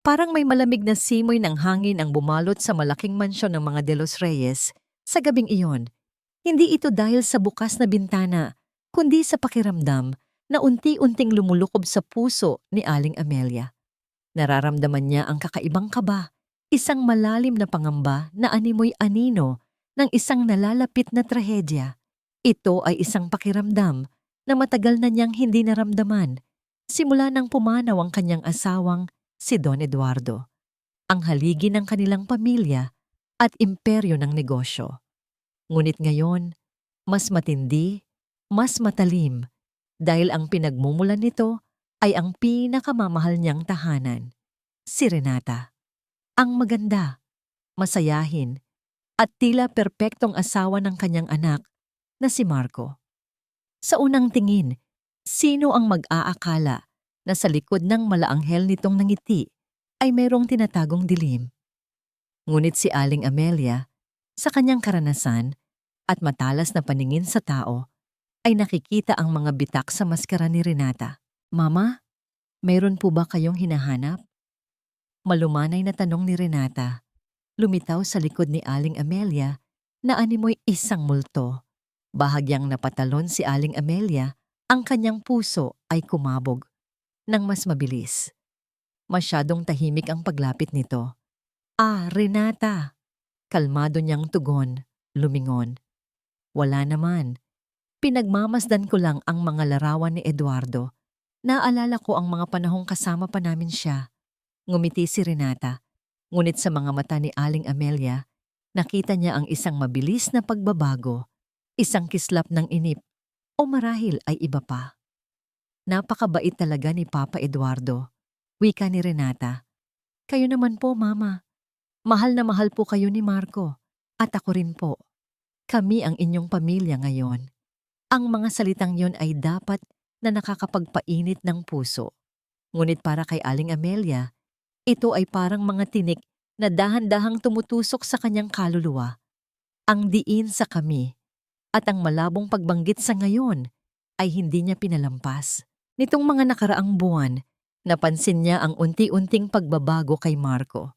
Parang may malamig na simoy ng hangin ang bumalot sa malaking mansyon ng mga De Los Reyes sa gabing iyon. Hindi ito dahil sa bukas na bintana, kundi sa pakiramdam na unti-unting lumulukob sa puso ni Aling Amelia. Nararamdaman niya ang kakaibang kaba, isang malalim na pangamba na animoy anino ng isang nalalapit na trahedya. Ito ay isang pakiramdam na matagal na niyang hindi naramdaman simula nang pumanaw ang kanyang asawang si Don Eduardo, ang haligi ng kanilang pamilya at imperyo ng negosyo. Ngunit ngayon, mas matindi, mas matalim, dahil ang pinagmumulan nito ay ang pinakamamahal niyang tahanan, si Renata. Ang maganda, masayahin, at tila perpektong asawa ng kanyang anak na si Marco. Sa unang tingin, sino ang mag-aakala na sa likod ng malaanghel nitong nangiti ay mayroong tinatagong dilim? Ngunit si Aling Amelia, sa kanyang karanasan at matalas na paningin sa tao, ay nakikita ang mga bitak sa maskara ni Renata. Mama, mayroon po ba kayong hinahanap? Malumanay na tanong ni Renata. Lumitaw sa likod ni Aling Amelia na animoy isang multo. Bahagyang napatalon si Aling Amelia, ang kanyang puso ay kumabog nang mas mabilis. Masyadong tahimik ang paglapit nito. Ah, Renata! Kalmado niyang tugon, lumingon. Wala naman. Pinagmamasdan ko lang ang mga larawan ni Eduardo. Naalala ko ang mga panahong kasama pa namin siya. Ngumiti si Renata. Ngunit sa mga mata ni Aling Amelia, nakita niya ang isang mabilis na pagbabago, isang kislap ng inip, o marahil ay iba pa. Napakabait talaga ni Papa Eduardo, wika ni Renata. Kayo naman po, Mama. Mahal na mahal po kayo ni Marco. At ako rin po. Kami ang inyong pamilya ngayon. Ang mga salitang yon ay dapat na nakakapagpainit ng puso. Ngunit para kay Aling Amelia, ito ay parang mga tinik na dahan-dahang tumutusok sa kanyang kaluluwa. Ang diin sa kami at ang malabong pagbanggit sa ngayon ay hindi niya pinalampas. Nitong mga nakaraang buwan, napansin niya ang unti-unting pagbabago kay Marco.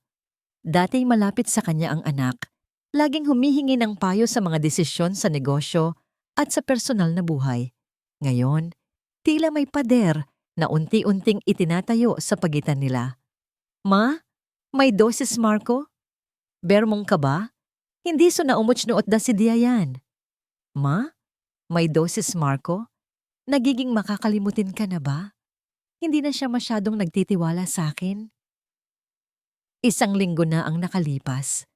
Dati malapit sa kanya ang anak, laging humihingi ng payo sa mga desisyon sa negosyo at sa personal na buhay. Ngayon, tila may pader na unti-unting itinatayo sa pagitan nila. Ma, may dosis Marco? Bermong ka ba? Hindi so naumuch-nuot da si Diayan. Ma, may dosis Marco? Nagiging makakalimutin ka na ba? Hindi na siya masyadong nagtitiwala sa akin. Isang linggo na ang nakalipas.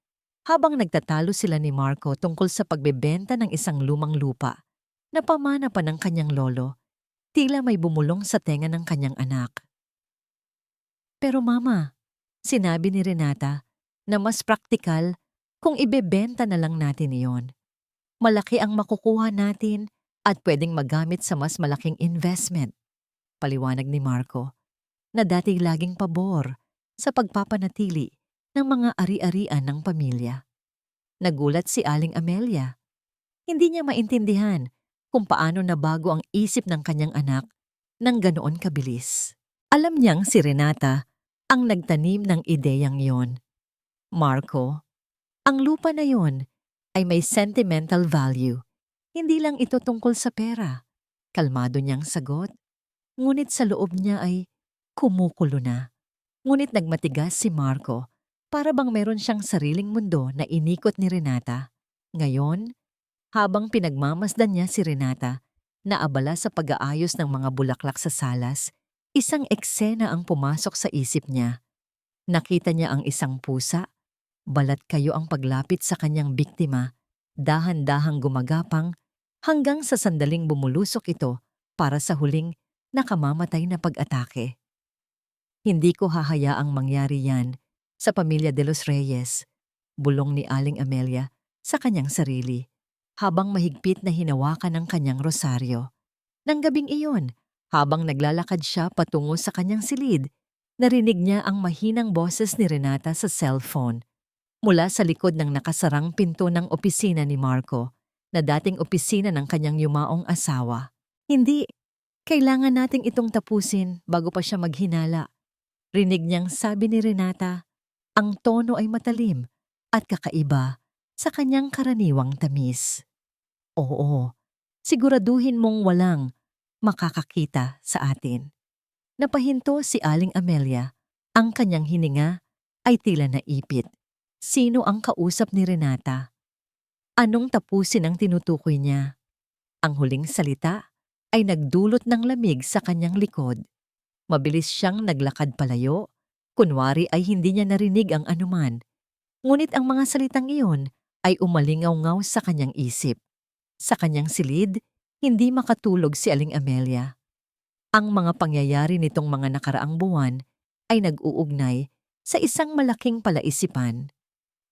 Habang nagtatalo sila ni Marco tungkol sa pagbebenta ng isang lumang lupa na pamana pa ng kanyang lolo, tila may bumulong sa tenga ng kanyang anak. Pero Mama, sinabi ni Renata na mas praktikal kung ibebenta na lang natin iyon. Malaki ang makukuha natin at pwedeng magamit sa mas malaking investment. Paliwanag ni Marco na dati laging pabor sa pagpapanatili ng mga ari-arian ng pamilya. Nagulat si Aling Amelia. Hindi niya maintindihan kung paano nabago ang isip ng kanyang anak nang ganoon kabilis. Alam niyang si Renata ang nagtanim ng ideyang yon. Marco, ang lupa na yon ay may sentimental value. Hindi lang ito tungkol sa pera. Kalmado niyang sagot. Ngunit sa loob niya ay kumukulo na. Ngunit nagmatigas si Marco para bang meron siyang sariling mundo na inikot ni Renata. Ngayon, habang pinagmamasdan niya si Renata, naabala sa pag-aayos ng mga bulaklak sa salas, isang eksena ang pumasok sa isip niya. Nakita niya ang isang pusa, balat kayo ang paglapit sa kanyang biktima, dahan-dahang gumagapang hanggang sa sandaling bumulusok ito para sa huling nakamamatay na pag-atake. Hindi ko hahayaang mangyari yan sa pamilya De Los Reyes, bulong ni Aling Amelia sa kanyang sarili, habang mahigpit na hinawakan ang kanyang rosaryo. Nang gabing iyon, habang naglalakad siya patungo sa kanyang silid, narinig niya ang mahinang boses ni Renata sa cellphone mula sa likod ng nakasarang pinto ng opisina ni Marco, na dating opisina ng kanyang yumaong asawa. Hindi, kailangan nating itong tapusin bago pa siya maghinala. Rinig niyang sabi ni Renata, ang tono ay matalim at kakaiba sa kanyang karaniwang tamis. Oo, siguraduhin mong walang makakakita sa atin. Napahinto si Aling Amelia. Ang kanyang hininga ay tila naipit. Sino ang kausap ni Renata? Anong tapusin ang tinutukoy niya? Ang huling salita ay nagdulot ng lamig sa kanyang likod. Mabilis siyang naglakad palayo. Kunwari ay hindi niya narinig ang anuman. Ngunit ang mga salitang iyon ay umalingaw-ngaw sa kanyang isip. Sa kanyang silid, hindi makatulog si Aling Amelia. Ang mga pangyayari nitong mga nakaraang buwan ay nag-uugnay sa isang malaking palaisipan.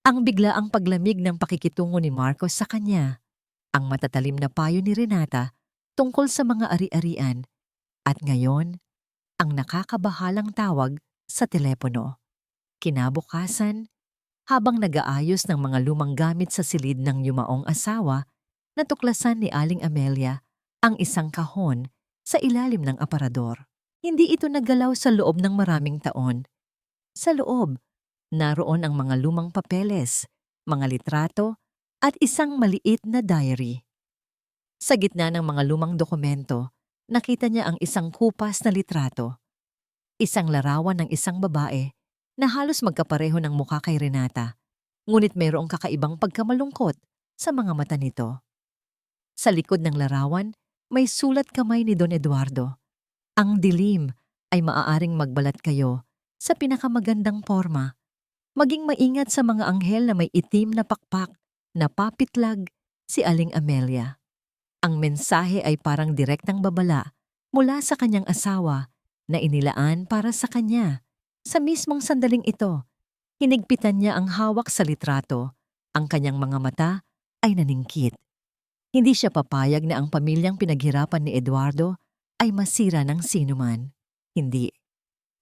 Ang biglaang paglamig ng pakikitungo ni Marcos sa kanya, ang matatalim na payo ni Renata tungkol sa mga ari-arian, at ngayon, ang nakakabahalang tawag sa telepono. Kinabukasan, habang nag-aayos ng mga lumang gamit sa silid ng yumaong asawa, natuklasan ni Aling Amelia ang isang kahon sa ilalim ng aparador. Hindi ito naggalaw sa loob ng maraming taon. Sa loob, naroon ang mga lumang papeles, mga litrato, at isang maliit na diary. Sa gitna ng mga lumang dokumento, nakita niya ang isang kupas na litrato. Isang larawan ng isang babae na halos magkapareho ng mukha kay Renata, ngunit mayroong kakaibang pagkamalungkot sa mga mata nito. Sa likod ng larawan, may sulat kamay ni Don Eduardo. Ang dilim ay maaaring magbalat kayo sa pinakamagandang forma. Maging maingat sa mga anghel na may itim na pakpak na papitlag si Aling Amelia. Ang mensahe ay parang direktang babala mula sa kanyang asawa na inilaan para sa kanya. Sa mismong sandaling ito, hinigpitan niya ang hawak sa litrato. Ang kanyang mga mata ay naningkit. Hindi siya papayag na ang pamilyang pinaghirapan ni Eduardo ay masira ng sinuman. Hindi.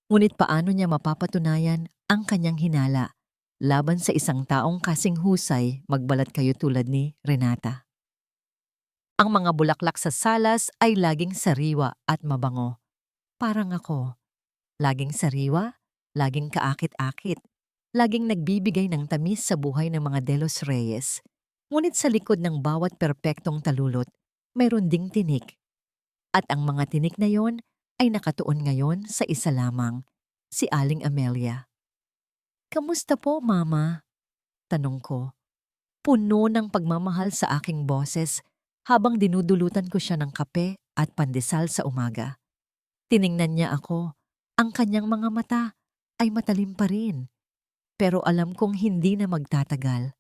Ngunit paano niya mapapatunayan ang kanyang hinala laban sa isang taong kasing husay magbalat kayo tulad ni Renata? Ang mga bulaklak sa salas ay laging sariwa at mabango. Parang ako. Laging sariwa, laging kaakit-akit, laging nagbibigay ng tamis sa buhay ng mga De Los Reyes. Ngunit sa likod ng bawat perpektong talulot, mayroon ding tinik. At ang mga tinik na yon ay nakatuon ngayon sa isa lamang, si Aling Amelia. "Kamusta po, Mama?" tanong ko. Puno ng pagmamahal sa aking boses habang dinudulutan ko siya ng kape at pandesal sa umaga. Tiningnan niya ako. Ang kanyang mga mata ay matalim pa rin. Pero alam kong hindi na magtatagal.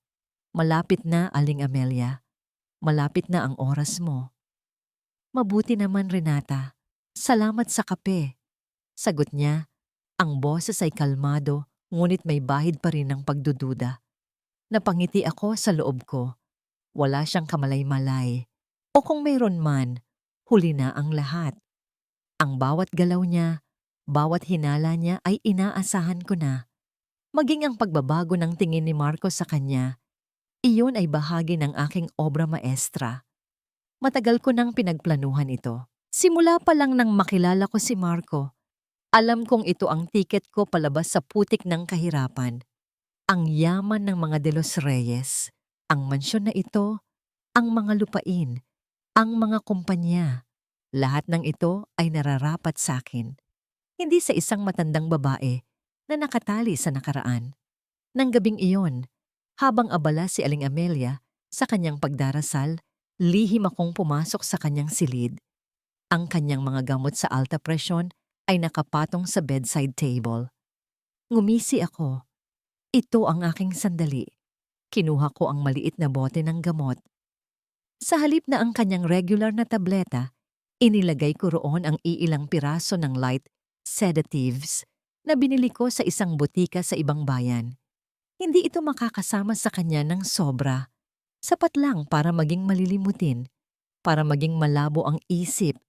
Malapit na, Aling Amelia. Malapit na ang oras mo. "Mabuti naman, Renata. Salamat sa kape." Sagot niya, ang boses ay kalmado, ngunit may bahid pa rin ng pagdududa. Napangiti ako sa loob ko. Wala siyang kamalay-malay. O kung mayroon man, huli na ang lahat. Ang bawat galaw niya, bawat hinala niya ay inaasahan ko na. Maging ang pagbabago ng tingin ni Marcos sa kanya, iyon ay bahagi ng aking obra maestra. Matagal ko nang pinagplanuhan ito. Simula pa lang nang makilala ko si Marco, alam kong ito ang tiket ko palabas sa putik ng kahirapan. Ang yaman ng mga De Los Reyes, ang mansyon na ito, ang mga lupain, ang mga kumpanya. Lahat ng ito ay nararapat sa akin. Hindi sa isang matandang babae na nakatali sa nakaraan. Nang gabing iyon, habang abala si Aling Amelia sa kanyang pagdarasal, lihim akong pumasok sa kanyang silid. Ang kanyang mga gamot sa alta presyon ay nakapatong sa bedside table. Ngumisi ako. Ito ang aking sandali. Kinuha ko ang maliit na bote ng gamot. Sa halip na ang kanyang regular na tableta, inilagay ko roon ang iilang piraso ng light sedatives na binili ko sa isang butika sa ibang bayan. Hindi ito makakasama sa kanya ng sobra. Sapat lang para maging malilimutin, para maging malabo ang isip.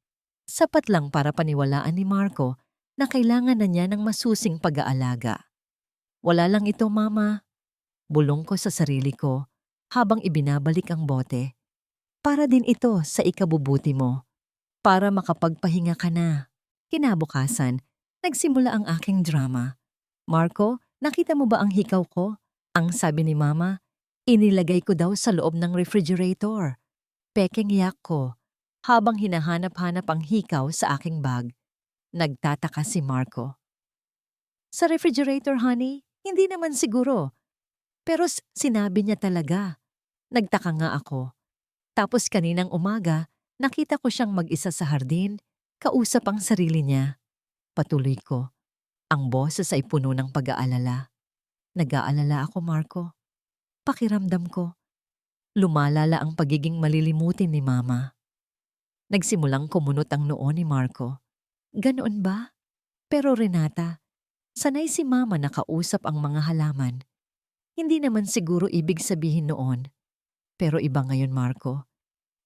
Sapat lang para paniwalaan ni Marco na kailangan na niya ng masusing pag-aalaga. "Wala lang ito, Mama." Bulong ko sa sarili ko habang ibinabalik ang bote. "Para din ito sa ikabubuti mo. Para makapagpahinga ka na." Kinabukasan, Nagsimula ang aking drama. Marco, nakita mo ba ang hikaw ko? Ang sabi ni Mama, inilagay ko daw sa loob ng refrigerator. Pekeng yak ko. Habang hinahanap-hanap ang hikaw sa aking bag, nagtataka si Marco. Sa refrigerator, honey? Hindi naman siguro. Pero sinabi niya talaga. Nagtaka nga ako. Tapos kaninang umaga, nakita ko siyang mag-isa sa hardin, kausap ang sarili niya. Patuloy ko. Ang boses ay puno ng pag-aalala. Nag-aalala ako, Marco. Pakiramdam ko. Lumalala ang pagiging malilimutin ni Mama. Nagsimulang kumunot ang noo ni Marco. Ganoon ba? Pero Renata, sanay si Mama na kausap ang mga halaman. Hindi naman siguro ibig sabihin noon. Pero iba ngayon, Marco.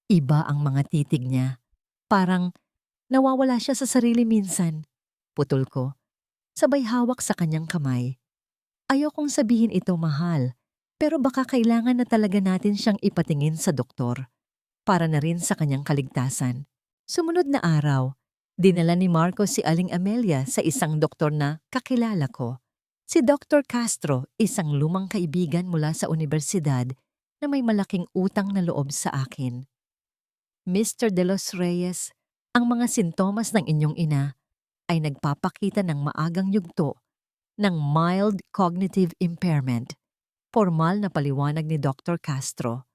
Iba ang mga titig niya. Parang nawawala siya sa sarili minsan. Putol ko. Sabay hawak sa kanyang kamay. Ayokong sabihin ito, mahal. Pero baka kailangan na talaga natin siyang ipatingin sa doktor. Para na rin sa kanyang kaligtasan. Sumunod na araw, dinala ni Marco si Aling Amelia sa isang doktor na kakilala ko. Si Dr. Castro, isang lumang kaibigan mula sa universidad na may malaking utang na loob sa akin. Mr. De Los Reyes, ang mga sintomas ng inyong ina ay nagpapakita ng maagang yugto ng mild cognitive impairment. Formal na paliwanag ni Dr. Castro.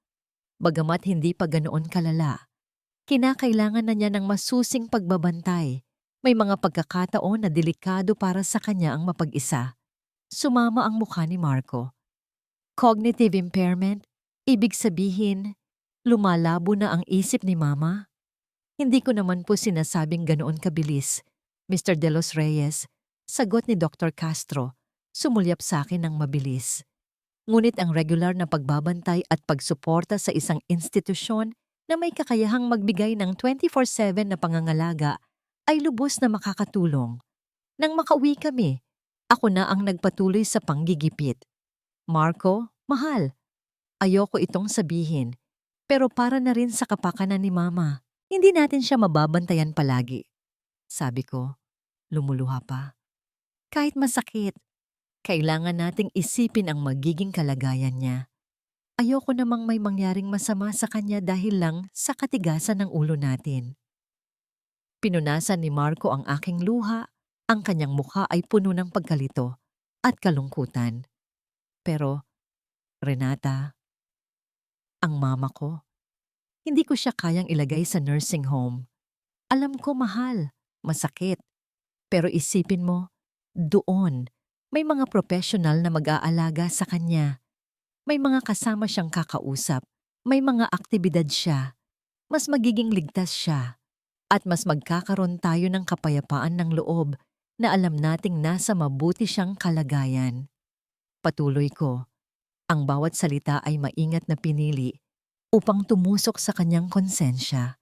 Bagamat hindi pa ganoon kalala, kinakailangan na niya ng masusing pagbabantay. May mga pagkakataon na delikado para sa kanya ang mapag-isa. Sumama ang mukha ni Marco. Cognitive impairment, ibig sabihin, lumalabo na ang isip ni Mama? Hindi ko naman po sinasabing ganoon kabilis, Mr. De Los Reyes. Sagot ni Dr. Castro, sumulyap sa akin ng mabilis. Ngunit ang regular na pagbabantay at pagsuporta sa isang institusyon na may kakayahang magbigay ng 24/7 na pangangalaga ay lubos na makakatulong. Nang makauwi kami, ako na ang nagpatuloy sa panggigipit. Marco, mahal, ayoko itong sabihin, pero para na rin sa kapakanan ni Mama. Hindi natin siya mababantayan palagi. Sabi ko, lumuluha pa. Kahit masakit, kailangan nating isipin ang magiging kalagayan niya. Ayoko namang may mangyaring masama sa kanya dahil lang sa katigasan ng ulo natin. Pinunasan ni Marco ang aking luha, ang kanyang mukha ay puno ng pagkalito at kalungkutan. Pero, Renata, ang mama ko, hindi ko siya kayang ilagay sa nursing home. Alam ko, mahal, masakit. Pero isipin mo, doon, may mga profesional na mag-aalaga sa kanya. May mga kasama siyang kakausap. May mga aktibidad siya. Mas magiging ligtas siya. At mas magkakaroon tayo ng kapayapaan ng loob na alam nating nasa mabuti siyang kalagayan. Patuloy ko. Ang bawat salita ay maingat na pinili upang tumusok sa kanyang konsensya.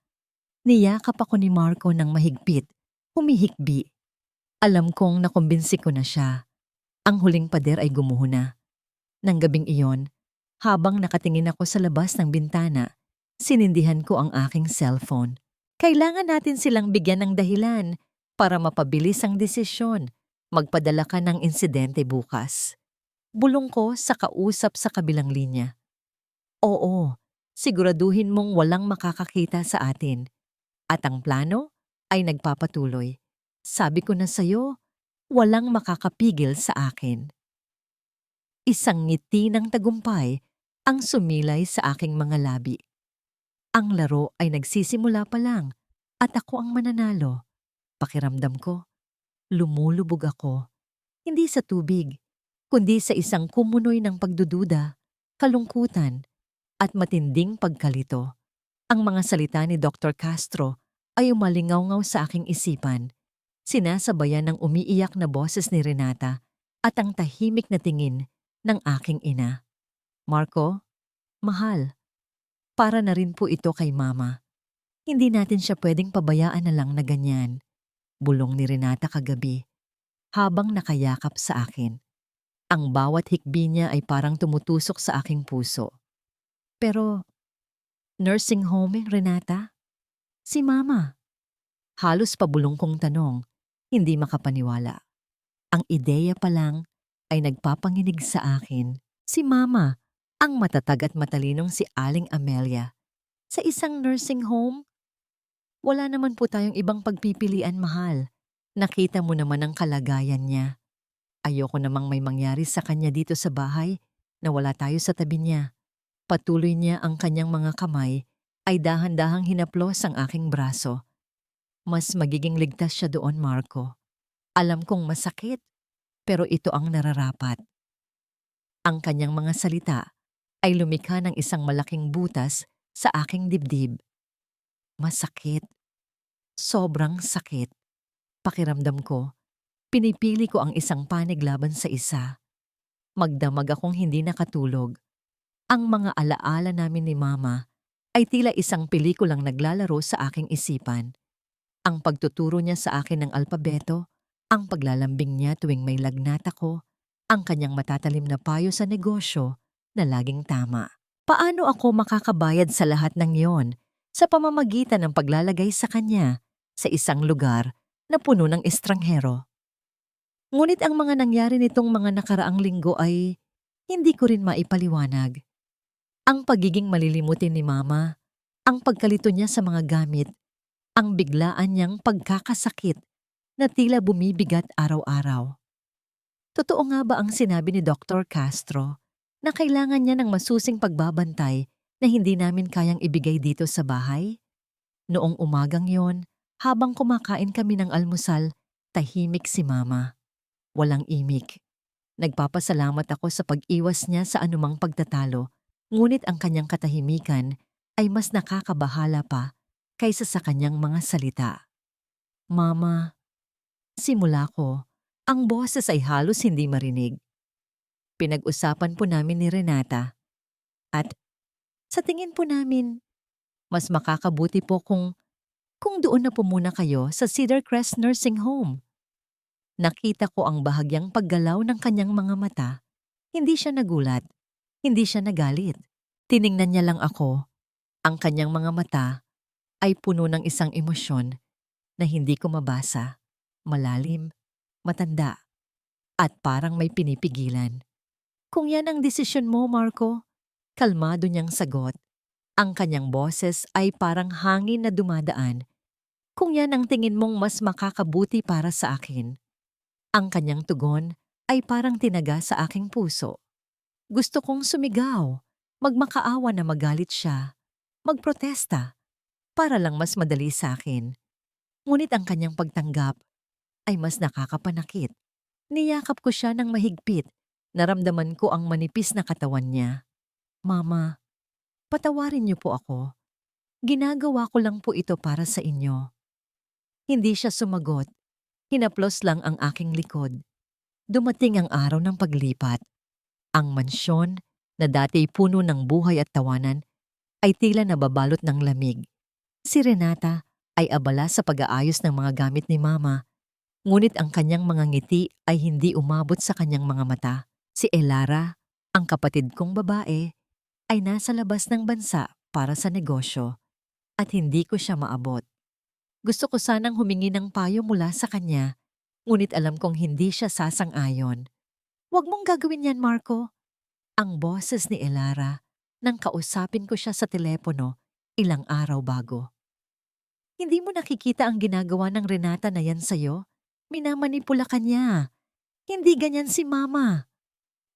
Niyakap ako ni Marco ng mahigpit, humihikbi. Alam kong nakumbinsi ko na siya. Ang huling pader ay gumuho na. Nang gabing iyon, habang nakatingin ako sa labas ng bintana, sinindihan ko ang aking cellphone. Kailangan natin silang bigyan ng dahilan para mapabilis ang desisyon. Magpadala ka ng insidente bukas. Bulong ko sa kausap sa kabilang linya. Oo, siguraduhin mong walang makakakita sa atin. At ang plano ay nagpapatuloy. Sabi ko na sa'yo, walang makakapigil sa akin. Isang ngiti ng tagumpay ang sumilay sa aking mga labi. Ang laro ay nagsisimula pa lang at ako ang mananalo. Pakiramdam ko, lumulubog ako. Hindi sa tubig, kundi sa isang kumunoy ng pagdududa, kalungkutan, at matinding pagkalito. Ang mga salita ni Dr. Castro ay umalingaw-ngaw sa aking isipan. Sinasabayan ng umiiyak na boses ni Renata at ang tahimik na tingin ng aking ina. Marco, mahal, para na rin po ito kay Mama. Hindi natin siya pwedeng pabayaan na lang na ganyan. Bulong ni Renata kagabi habang nakayakap sa akin. Ang bawat hikbi niya ay parang tumutusok sa aking puso. Pero, nursing home, Renata? Si Mama. Halos pabulong kong tanong. hindi makapaniwala. Ang ideya pa lang ay nagpapanginig sa akin. Si Mama, ang matatag at matalinong si Aling Amelia. Sa isang nursing home, wala naman po tayong ibang pagpipilian, mahal. Nakita mo naman ang kalagayan niya. Ayoko namang may mangyari sa kanya dito sa bahay na wala tayo sa tabi niya. Patuloy niya ang kanyang mga kamay ay dahan-dahang hinaplos ang aking braso. Mas magiging ligtas siya doon, Marco. Alam kong masakit, pero ito ang nararapat. Ang kanyang mga salita ay lumikha ng isang malaking butas sa aking dibdib. Masakit. Sobrang sakit. Pakiramdam ko, pinipili ko ang isang panig laban sa isa. Magdamag akong hindi nakatulog. Ang mga alaala namin ni Mama ay tila isang pelikulang naglalaro sa aking isipan. Ang pagtuturo niya sa akin ng alpabeto, ang paglalambing niya tuwing may lagnat ako, ang kanyang matatalim na payo sa negosyo na laging tama. Paano ako makakabayad sa lahat ng iyon sa pamamagitan ng paglalagay sa kanya sa isang lugar na puno ng estranghero? Ngunit ang mga nangyari nitong mga nakaraang linggo ay hindi ko rin maipaliwanag. Ang pagiging malilimutin ni Mama, ang pagkalito niya sa mga gamit, ang biglaan niyang pagkakasakit na tila bumibigat araw-araw. Totoo nga ba ang sinabi ni Dr. Castro na kailangan niya ng masusing pagbabantay na hindi namin kayang ibigay dito sa bahay? Noong umagang yon, habang kumakain kami ng almusal, tahimik si Mama. Walang imik. Nagpapasalamat ako sa pag-iwas niya sa anumang pagtatalo, ngunit ang kanyang katahimikan ay mas nakakabahala pa kaysa sa kanyang mga salita. Mama, simula ko, ang boses ay halos hindi marinig. Pinag-usapan po namin ni Renata at sa tingin po namin, mas makakabuti po kung doon na po muna kayo sa Cedar Crest Nursing Home. Nakita ko ang bahagyang paggalaw ng kanyang mga mata. Hindi siya nagulat, hindi siya nagalit. Tiningnan niya lang ako. Ang kanyang mga mata ay puno ng isang emosyon na hindi ko mabasa. Malalim, matanda, at parang may pinipigilan. Kung yan ang desisyon mo, Marco, kalmado niyang sagot. Ang kanyang boses ay parang hangin na dumadaan. Kung yan ang tingin mong mas makakabuti para sa akin. Ang kanyang tugon ay parang tinaga sa aking puso. Gusto kong sumigaw, magmakaawa na magalit siya, magprotesta, para lang mas madali sa akin. Ngunit ang kanyang pagtanggap ay mas nakakapanakit. Niyakap ko siya ng mahigpit, naramdaman ko ang manipis na katawan niya. Mama, patawarin niyo po ako. Ginagawa ko lang po ito para sa inyo. Hindi siya sumagot. Hinaplos lang ang aking likod. Dumating ang araw ng paglipat. Ang mansyon, na dati puno ng buhay at tawanan, ay tila nababalot ng lamig. Si Renata ay abala sa pag-aayos ng mga gamit ni Mama, ngunit ang kanyang mga ngiti ay hindi umabot sa kanyang mga mata. Si Elara, ang kapatid kong babae, ay nasa labas ng bansa para sa negosyo at hindi ko siya maabot. Gusto ko sanang humingi ng payo mula sa kanya, ngunit alam kong hindi siya sasang-ayon. Huwag mong gagawin yan, Marco. Ang boses ni Elara nang kausapin ko siya sa telepono ilang araw bago. Hindi mo nakikita ang ginagawa ng Renata na yan sa'yo? Minamanipula ka niya. Hindi ganyan si Mama.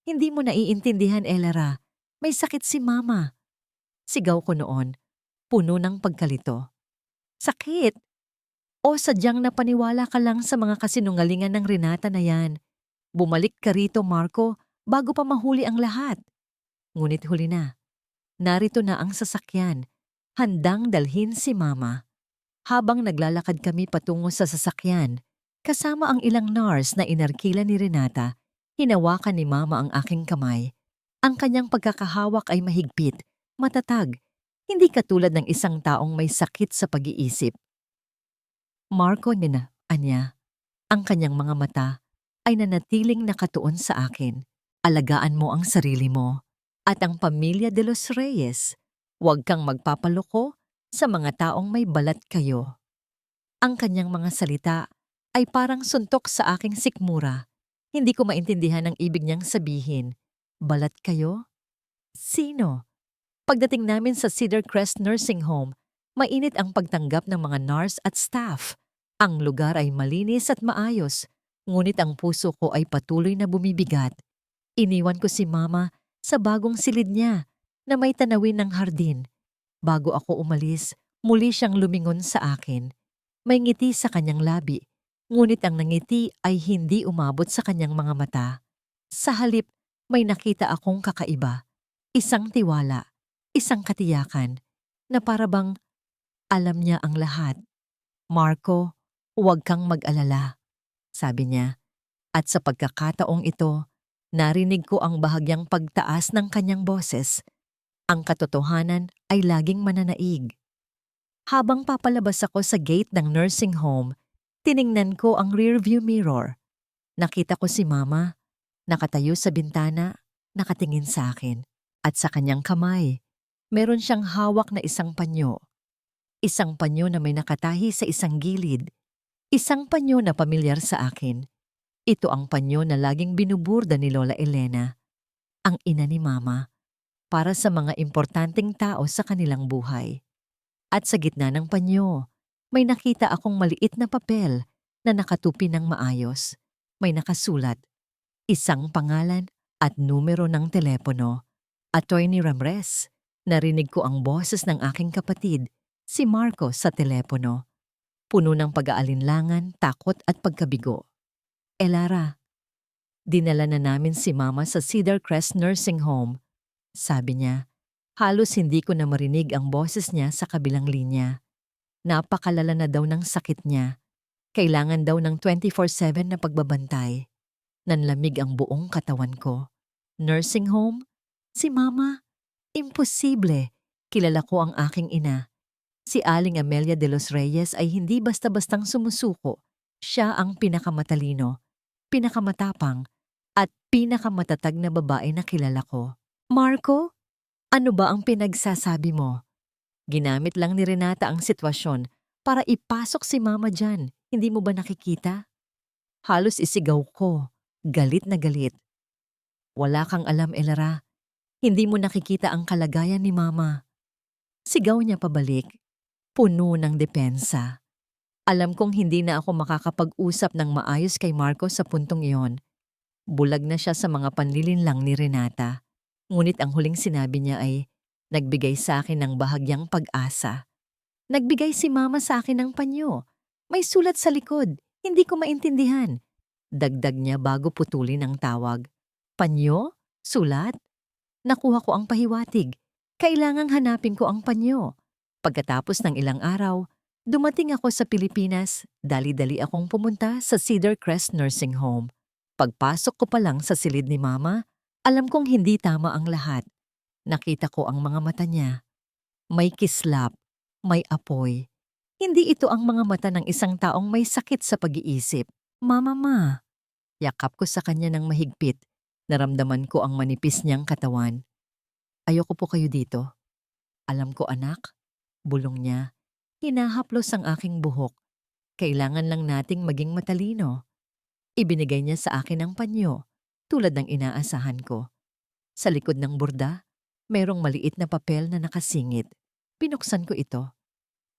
Hindi mo naiintindihan, Elara. May sakit si Mama. Sigaw ko noon, puno ng pagkalito. Sakit? O sadyang napaniwala ka lang sa mga kasinungalingan ng Renata na yan? Bumalik ka rito, Marco, bago pa mahuli ang lahat. Ngunit huli na. Narito na ang sasakyan, handang dalhin si Mama. Habang naglalakad kami patungo sa sasakyan, kasama ang ilang nurse na inarkila ni Renata, hinawakan ni Mama ang aking kamay. Ang kanyang pagkakahawak ay mahigpit, matatag, hindi katulad ng isang taong may sakit sa pag-iisip. Marco, anya, ang kanyang mga mata ay nanatiling nakatuon sa akin. Alagaan mo ang sarili mo at ang pamilya de los Reyes. Huwag kang magpapaloko sa mga taong may balat kayo. Ang kanyang mga salita ay parang suntok sa aking sikmura. Hindi ko maintindihan ang ibig niyang sabihin. Balat kayo? Sino? Pagdating namin sa Cedar Crest Nursing Home, mainit ang pagtanggap ng mga nurse at staff. Ang lugar ay malinis at maayos, ngunit ang puso ko ay patuloy na bumibigat. Iniwan ko si Mama sa bagong silid niya na may tanawin ng hardin. Bago ako umalis, muli siyang lumingon sa akin. May ngiti sa kanyang labi, ngunit ang nangiti ay hindi umabot sa kanyang mga mata. Sa halip, may nakita akong kakaiba. Isang tiwala, isang katiyakan, na parabang alam niya ang lahat. Marco, huwag kang mag-alala, sabi niya. At sa pagkakataong ito, narinig ko ang bahagyang pagtaas ng kanyang boses. Ang katotohanan ay laging mananaig. Habang papalabas ako sa gate ng nursing home, tiningnan ko ang rearview mirror. Nakita ko si Mama, nakatayo sa bintana, nakatingin sa akin. At sa kanyang kamay, meron siyang hawak na isang panyo. Isang panyo na may nakatahi sa isang gilid. Isang panyo na pamilyar sa akin. Ito ang panyo na laging binuburda ni Lola Elena, ang ina ni Mama, para sa mga importanteng tao sa kanilang buhay. At sa gitna ng panyo, may nakita akong maliit na papel na nakatupi ng maayos. May nakasulat, isang pangalan at numero ng telepono. Attorney Ramirez, narinig ko ang boses ng aking kapatid, si Marco, sa telepono. Puno ng pag-aalinlangan, takot at pagkabigo. Elara, dinala na namin si Mama sa Cedar Crest Nursing Home. Sabi niya, halos hindi ko na marinig ang boses niya sa kabilang linya. Napakalala na daw ng sakit niya. Kailangan daw ng 24/7 na pagbabantay. Nanlamig ang buong katawan ko. Nursing home? Si Mama? Imposible. Kilala ko ang aking ina. Si Aling Amelia de los Reyes ay hindi basta-bastang sumusuko. Siya ang pinakamatalino, pinakamatapang, at pinakamatatag na babae na kilala ko. Marco, ano ba ang pinagsasabi mo? Ginamit lang ni Renata ang sitwasyon para ipasok si Mama dyan. Hindi mo ba nakikita? Halos isigaw ko. Galit na galit. Wala kang alam, Elara. Hindi mo nakikita ang kalagayan ni Mama. Sigaw niya pabalik. Puno ng depensa. Alam kong hindi na ako makakapag-usap ng maayos kay Marco sa puntong iyon. Bulag na siya sa mga panlilinlang ni Renata. Ngunit ang huling sinabi niya ay nagbigay sa akin ng bahagyang pag-asa. Nagbigay si Mama sa akin ng panyo. May sulat sa likod. Hindi ko maintindihan. Dagdag niya bago putulin ang tawag. Panyo? Sulat? Nakuha ko ang pahiwatig. Kailangang hanapin ko ang panyo. Pagkatapos ng ilang araw, dumating ako sa Pilipinas. Dali-dali akong pumunta sa Cedar Crest Nursing Home. Pagpasok ko pa lang sa silid ni Mama, alam kong hindi tama ang lahat. Nakita ko ang mga mata niya. May kislap, may apoy. Hindi ito ang mga mata ng isang taong may sakit sa pag-iisip. Mama, ma. Yakap ko sa kanya ng mahigpit. Naramdaman ko ang manipis niyang katawan. Ayoko po kayo dito. Alam ko, anak. Bulong niya. Hinahaplos ang aking buhok. Kailangan lang nating maging matalino. Ibinigay niya sa akin ang panyo, tulad ng inaasahan ko. Sa likod ng burda, mayroong maliit na papel na nakasingit. Pinuksan ko ito.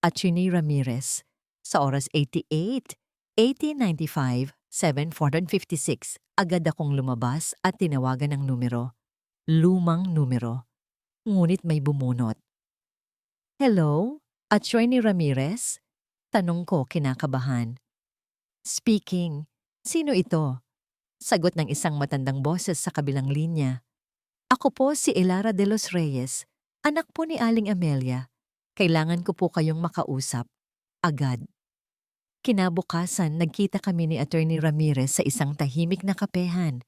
Attorney Ramirez, sa oras 88, 1895, 7:456, agad akong lumabas at tinawagan ng numero. Lumang numero. Ngunit may bumunot. Hello? Attorney Ramirez? Tanong ko kinakabahan. Speaking. Sino ito? Sagot ng isang matandang boses sa kabilang linya. Ako po si Elara de los Reyes, anak po ni Aling Amelia. Kailangan ko po kayong makausap. Agad. Kinabukasan, nagkita kami ni Attorney Ramirez sa isang tahimik na kapehan.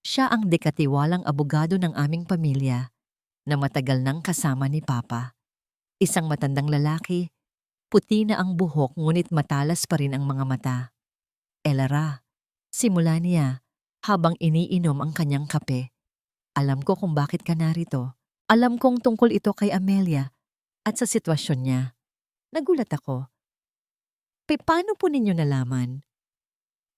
Siya ang dekatiwalang abogado ng aming pamilya, na matagal nang kasama ni Papa. Isang matandang lalaki, puti na ang buhok ngunit matalas pa rin ang mga mata. Elara, simula niya habang iniinom ang kanyang kape. Alam ko kung bakit ka narito. Alam kong tungkol ito kay Amelia at sa sitwasyon niya. Nagulat ako. Paano po ninyo nalaman?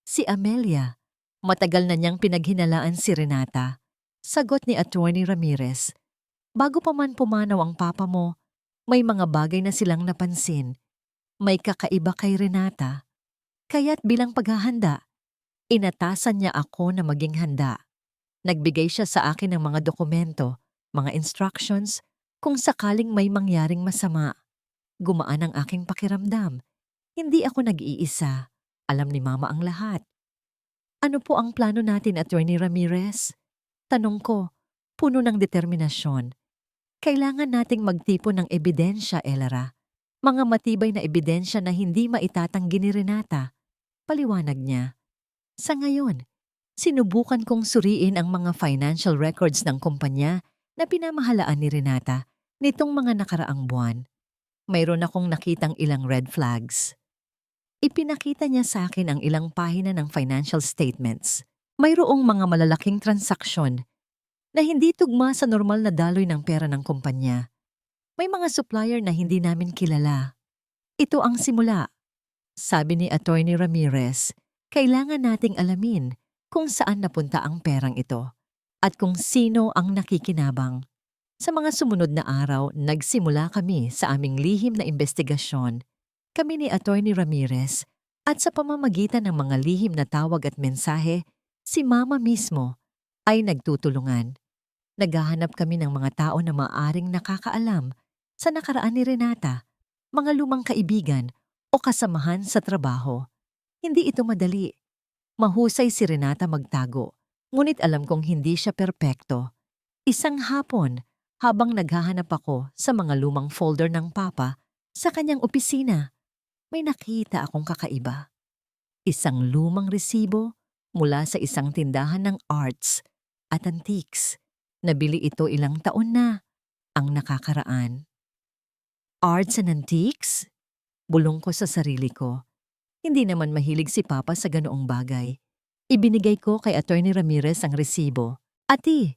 Si Amelia. Matagal na niyang pinaghinalaan si Renata. Sagot ni Attorney Ramirez. Bago pa man pumanaw ang papa mo, may mga bagay na silang napansin. May kakaiba kay Renata. Kaya't bilang paghahanda, inatasan niya ako na maging handa. Nagbigay siya sa akin ng mga dokumento, mga instructions, kung sakaling may mangyaring masama. Gumaan ang aking pakiramdam. Hindi ako nag-iisa. Alam ni Mama ang lahat. Ano po ang plano natin, Attorney Ramirez? Tanong ko, puno ng determinasyon. Kailangan nating magtipon ng ebidensya, Elara. Mga matibay na ebidensya na hindi maitatanggi ni Renata. Paliwanag niya. Sa ngayon, sinubukan kong suriin ang mga financial records ng kumpanya na pinamahalaan ni Renata nitong mga nakaraang buwan. Mayroon akong nakitang ilang red flags. Ipinakita niya sa akin ang ilang pahina ng financial statements. Mayroong mga malalaking transaksyon na hindi tugma sa normal na daloy ng pera ng kumpanya. May mga supplier na hindi namin kilala. Ito ang simula. Sabi ni Attorney Ramirez, kailangan nating alamin kung saan napunta ang perang ito at kung sino ang nakikinabang. Sa mga sumunod na araw, nagsimula kami sa aming lihim na investigasyon. Kami ni Attorney Ramirez at sa pamamagitan ng mga lihim na tawag at mensahe, si Mama mismo ay nagtutulungan. Naghahanap kami ng mga tao na maaaring nakakaalam sa nakaraan ni Renata, mga lumang kaibigan o kasamahan sa trabaho. Hindi ito madali. Mahusay si Renata magtago, ngunit alam kong hindi siya perpekto. Isang hapon, habang naghahanap ako sa mga lumang folder ng Papa sa kanyang opisina, may nakita akong kakaiba. Isang lumang resibo mula sa isang tindahan ng arts at antiques. Nabili ito ilang taon na ang nakakaraan. Arts and antiques? Bulong ko sa sarili ko. Hindi naman mahilig si Papa sa ganoong bagay. Ibinigay ko kay Attorney Ramirez ang resibo. Ati,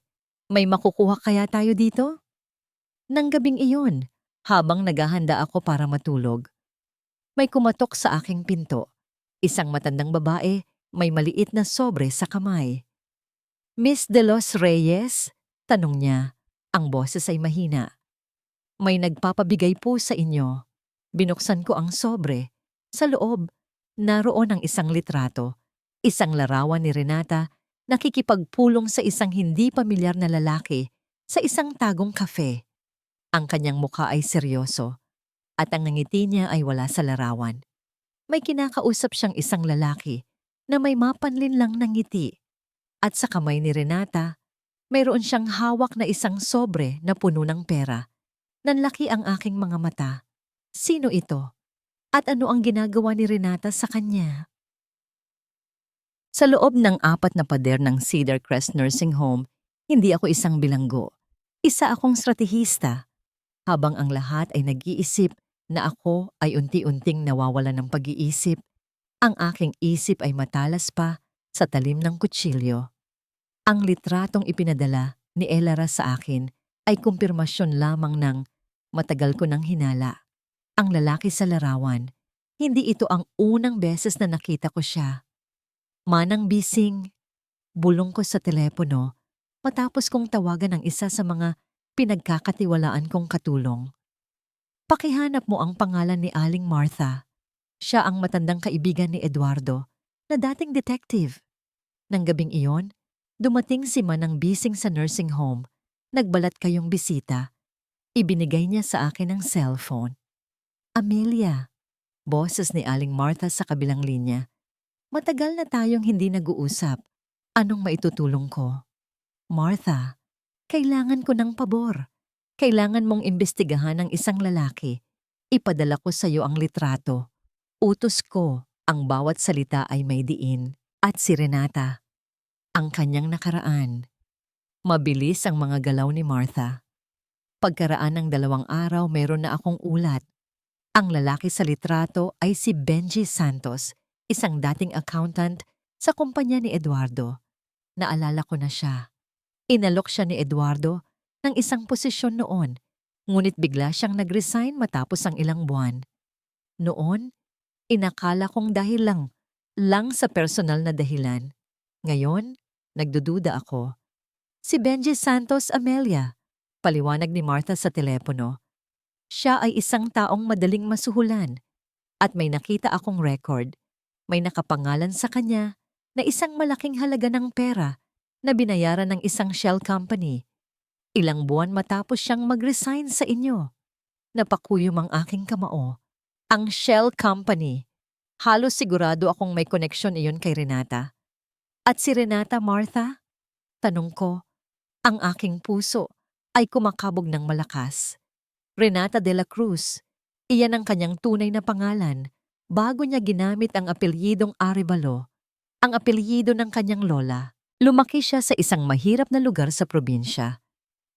may makukuha kaya tayo dito? Nang gabing iyon, habang naghahanda ako para matulog, may kumatok sa aking pinto. Isang matandang babae, may maliit na sobre sa kamay. Miss De Los Reyes? Tanong niya. Ang boses ay mahina. May nagpapabigay po sa inyo. Binuksan ko ang sobre. Sa loob, naroon ang isang litrato. Isang larawan ni Renata nakikipagpulong sa isang hindi pamilyar na lalaki sa isang tagong kafe. Ang kanyang mukha ay seryoso at ang ngiti niya ay wala sa larawan. May kinakausap siyang isang lalaki na may mapanlin lang ng ngiti. At sa kamay ni Renata, mayroon siyang hawak na isang sobre na puno ng pera. Nanlaki ang aking mga mata. Sino ito? At ano ang ginagawa ni Renata sa kanya? Sa loob ng 4 na pader ng Cedar Crest Nursing Home, hindi ako isang bilanggo. Isa akong stratehista. Habang ang lahat ay nag-iisip na ako ay unti-unting nawawala ng pag-iisip, ang aking isip ay matalas pa sa talim ng kutsilyo. Ang litratong ipinadala ni Elara sa akin ay kumpirmasyon lamang ng matagal ko nang hinala. Ang lalaki sa larawan, hindi ito ang unang beses na nakita ko siya. Manang bising, bulong ko sa telepono matapos kong tawagan ng isa sa mga pinagkakatiwalaan kong katulong. Pakihanap mo ang pangalan ni Aling Martha. Siya ang matandang kaibigan ni Eduardo na dating detective. Nang gabing iyon, dumating si Manang bising sa nursing home. Nagbalat kayong bisita. Ibinigay niya sa akin ang cellphone. Amelia, boses ni Aling Martha sa kabilang linya. Matagal na tayong hindi nag-uusap. Anong maitutulong ko? Martha, kailangan ko ng pabor. Kailangan mong imbestigahan ang isang lalaki. Ipadala ko sa iyo ang litrato. Utos ko, ang bawat salita ay may diin. At si Renata, ang kanyang nakaraan. Mabilis ang mga galaw ni Martha. Pagkaraan ng 2 araw, meron na akong ulat. Ang lalaki sa litrato ay si Benji Santos, isang dating accountant sa kumpanya ni Eduardo. Naalala ko na siya. Inalok siya ni Eduardo ng isang posisyon noon, ngunit bigla siyang nag-resign matapos ang ilang buwan. Noon, inakala kong dahil lang lang sa personal na dahilan. Ngayon, nagdududa ako. Si Benji Santos Amelia, paliwanag ni Martha sa telepono. Siya ay isang taong madaling masuhulan at may nakita akong record. May nakapangalan sa kanya na isang malaking halaga ng pera na binayaran ng isang shell company. Ilang buwan matapos siyang mag-resign sa inyo. Napakuyom ang aking kamao. Ang shell company. Halos sigurado akong may koneksyon iyon kay Renata. At si Renata, Martha? Tanong ko, ang aking puso ay kumakabog ng malakas. Renata de la Cruz. Iyan ang kanyang tunay na pangalan bago niya ginamit ang apelyidong Arevalo, ang apelyido ng kanyang lola. Lumaki siya sa isang mahirap na lugar sa probinsya.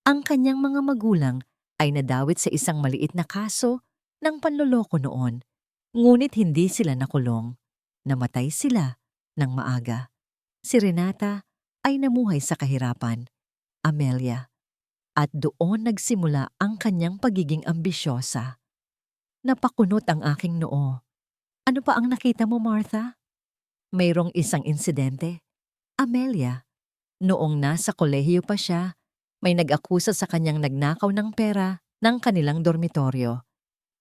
Ang kanyang mga magulang ay nadawit sa isang maliit na kaso ng panloloko noon. Ngunit hindi sila nakulong. Namatay sila ng maaga. Si Renata ay namuhay sa kahirapan, Amelia. At doon nagsimula ang kanyang pagiging ambisyosa. Napakunot ang aking noo. Ano pa ang nakita mo, Martha? Mayroong isang insidente. Amelia, noong nasa kolehiyo pa siya, may nag-akusa sa kanyang nagnakaw ng pera ng kanilang dormitoryo.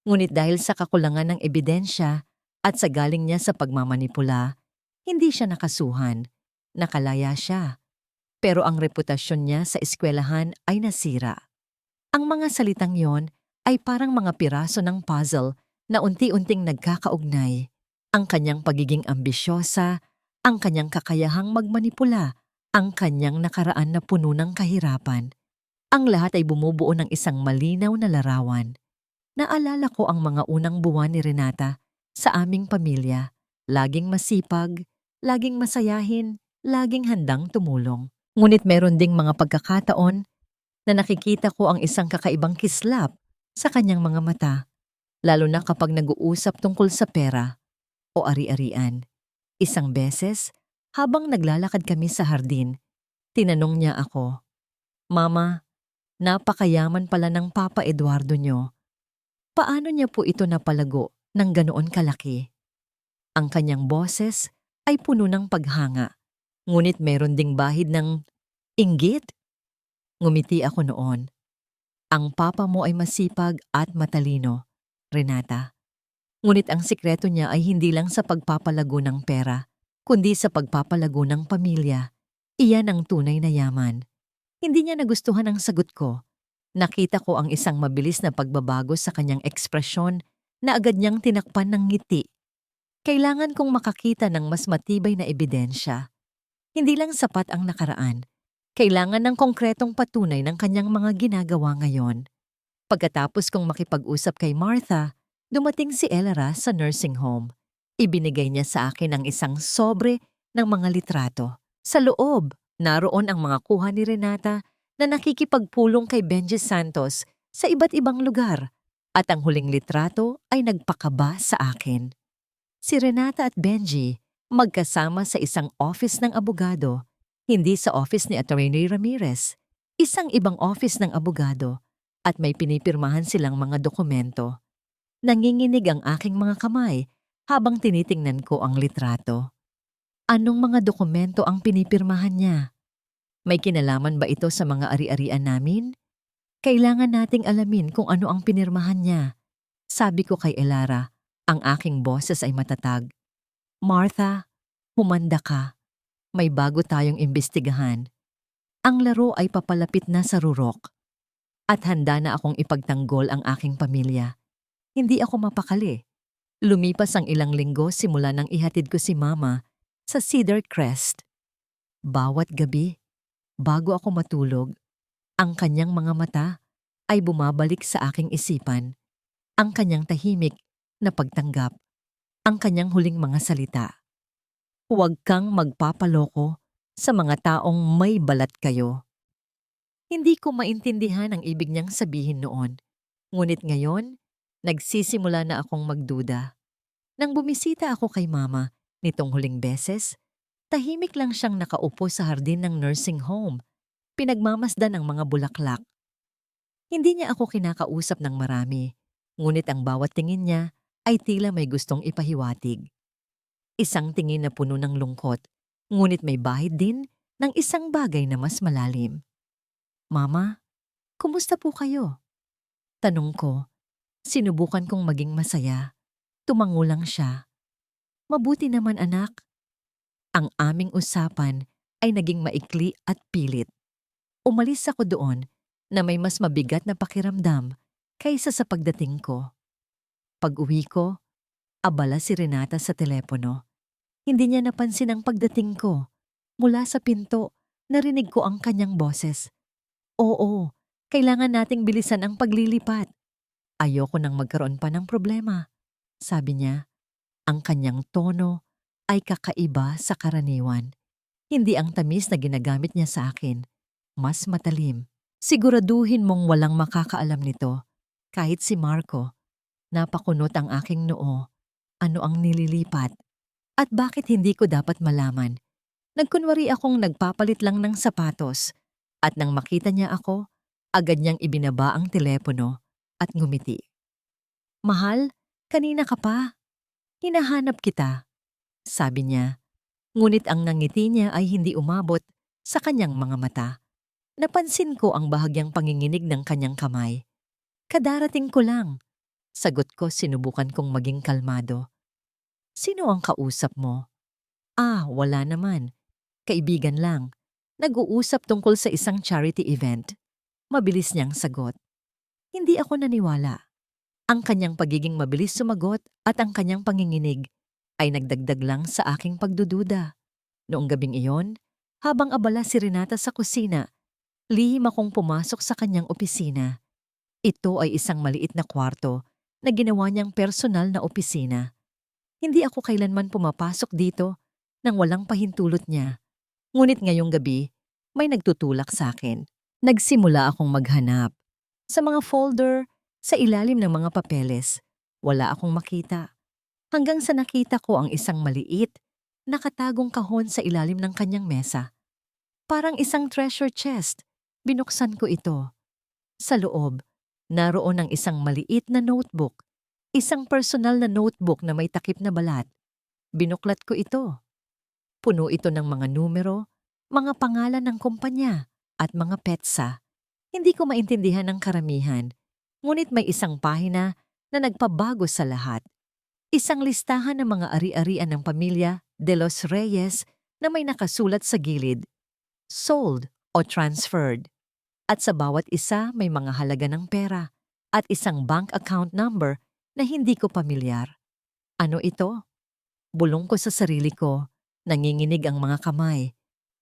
Ngunit dahil sa kakulangan ng ebidensya at sa galing niya sa pagmamanipula, hindi siya nakasuhan. Nakalaya siya. Pero ang reputasyon niya sa eskwelahan ay nasira. Ang mga salitang yon ay parang mga piraso ng puzzle na unti-unting nagkakaugnay. Ang kanyang pagiging ambisyosa, ang kanyang kakayahang magmanipula, ang kanyang nakaraan na puno ng kahirapan. Ang lahat ay bumubuo ng isang malinaw na larawan. Naalala ko ang mga unang buwan ni Renata sa aming pamilya. Laging masipag, laging masayahin, laging handang tumulong. Ngunit meron ding mga pagkakataon na nakikita ko ang isang kakaibang kislap sa kanyang mga mata, lalo na kapag nag-uusap tungkol sa pera o ari-arian. Isang beses, habang naglalakad kami sa hardin, tinanong niya ako, "Mama, napakayaman pala ng Papa Eduardo niyo. Paano niya po ito napalago ng ganoon kalaki?" Ang kanyang boses ay puno ng paghanga, ngunit meron ding bahid ng inggit. Ngumiti ako noon. Ang papa mo ay masipag at matalino, Renata. Ngunit ang sikreto niya ay hindi lang sa pagpapalago ng pera, kundi sa pagpapalago ng pamilya. Iyan ang tunay na yaman. Hindi niya nagustuhan ang sagot ko. Nakita ko ang isang mabilis na pagbabago sa kanyang ekspresyon na agad niyang tinakpan ng ngiti. Kailangan kong makakita ng mas matibay na ebidensya. Hindi lang sapat ang nakaraan. Kailangan ng konkretong patunay ng kanyang mga ginagawa ngayon. Pagkatapos kong makipag-usap kay Martha, dumating si Elara sa nursing home. Ibinigay niya sa akin ang isang sobre ng mga litrato. Sa loob, naroon ang mga kuha ni Renata na nakikipagpulong kay Benji Santos sa iba't ibang lugar. At ang huling litrato ay nagpakaba sa akin. Si Renata at Benji magkasama sa isang office ng abogado, hindi sa office ni Attorney Ramirez, isang ibang office ng abogado, at may pinipirmahan silang mga dokumento. Nanginginig ang aking mga kamay habang tinitingnan ko ang litrato. Anong mga dokumento ang pinipirmahan niya? May kinalaman ba ito sa mga ari-arian namin? Kailangan nating alamin kung ano ang pinirmahan niya. Sabi ko kay Elara, ang aking boses ay matatag. Martha, humanda ka. May bago tayong imbestigahan. Ang laro ay papalapit na sa rurok. At handa na akong ipagtanggol ang aking pamilya. Hindi ako mapakali. Lumipas ang ilang linggo simula nang ihatid ko si Mama sa Cedar Crest. Bawat gabi, bago ako matulog, ang kanyang mga mata ay bumabalik sa aking isipan. Ang kanyang tahimik na pagtanggap. Ang kanyang huling mga salita. Huwag kang magpapaloko sa mga taong may balat kayo. Hindi ko maintindihan ang ibig niyang sabihin noon. Ngunit ngayon, nagsisimula na akong magduda. Nang bumisita ako kay Mama nitong huling beses, tahimik lang siyang nakaupo sa hardin ng nursing home. Pinagmamasdan ang mga bulaklak. Hindi niya ako kinakausap ng marami, ngunit ang bawat tingin niya ay tila may gustong ipahiwatig. Isang tingin na puno ng lungkot, ngunit may bahid din ng isang bagay na mas malalim. Mama, kumusta po kayo? Tanong ko. Sinubukan kong maging masaya. Tumango lang siya. Mabuti naman anak. Ang aming usapan ay naging maikli at pilit. Umalis ako doon na may mas mabigat na pakiramdam kaysa sa pagdating ko. Pag-uwi ko, abala si Renata sa telepono. Hindi niya napansin ang pagdating ko. Mula sa pinto, narinig ko ang kanyang boses. Oo, kailangan nating bilisan ang paglilipat. Ayoko nang magkaroon pa ng problema. Sabi niya, ang kanyang tono ay kakaiba sa karaniwan. Hindi ang tamis na ginagamit niya sa akin. Mas matalim. Siguraduhin mong walang makakaalam nito. Kahit si Marco. Napakunot ang aking noo. Ano ang nililipat? At bakit hindi ko dapat malaman? Nagkunwari akong nagpapalit lang ng sapatos. At nang makita niya ako, agad niyang ibinaba ang telepono at ngumiti. Mahal, kanina ka pa. Hinahanap kita. Sabi niya. Ngunit ang nangiti niya ay hindi umabot sa kanyang mga mata. Napansin ko ang bahagyang panginginig ng kanyang kamay. Kadarating ko lang. Sagot ko, sinubukan kong maging kalmado. Sino ang kausap mo? Wala naman. Kaibigan lang. Nag-uusap tungkol sa isang charity event. Mabilis niyang sagot. Hindi ako naniwala. Ang kanyang pagiging mabilis sumagot at ang kanyang panginginig ay nagdagdag lang sa aking pagdududa. Noong gabing iyon, habang abala si Renata sa kusina, lihim akong pumasok sa kanyang opisina. Ito ay isang maliit na kwarto na ginawa niyang personal na opisina. Hindi ako kailanman pumapasok dito nang walang pahintulot niya. Ngunit ngayong gabi, may nagtutulak sa akin. Nagsimula akong maghanap. Sa mga folder, sa ilalim ng mga papeles, wala akong makita. Hanggang sa nakita ko ang isang maliit, nakatagong kahon sa ilalim ng kanyang mesa. Parang isang treasure chest. Binuksan ko ito. Sa loob, naroon ang isang maliit na notebook. Isang personal na notebook na may takip na balat. Binuklat ko ito. Puno ito ng mga numero, mga pangalan ng kumpanya, at mga petsa. Hindi ko maintindihan ang karamihan, ngunit may isang pahina na nagpabago sa lahat. Isang listahan ng mga ari-arian ng pamilya De Los Reyes na may nakasulat sa gilid, sold o transferred. At sa bawat isa may mga halaga ng pera at isang bank account number na hindi ko pamilyar. Ano ito? Bulong ko sa sarili ko, nanginginig ang mga kamay.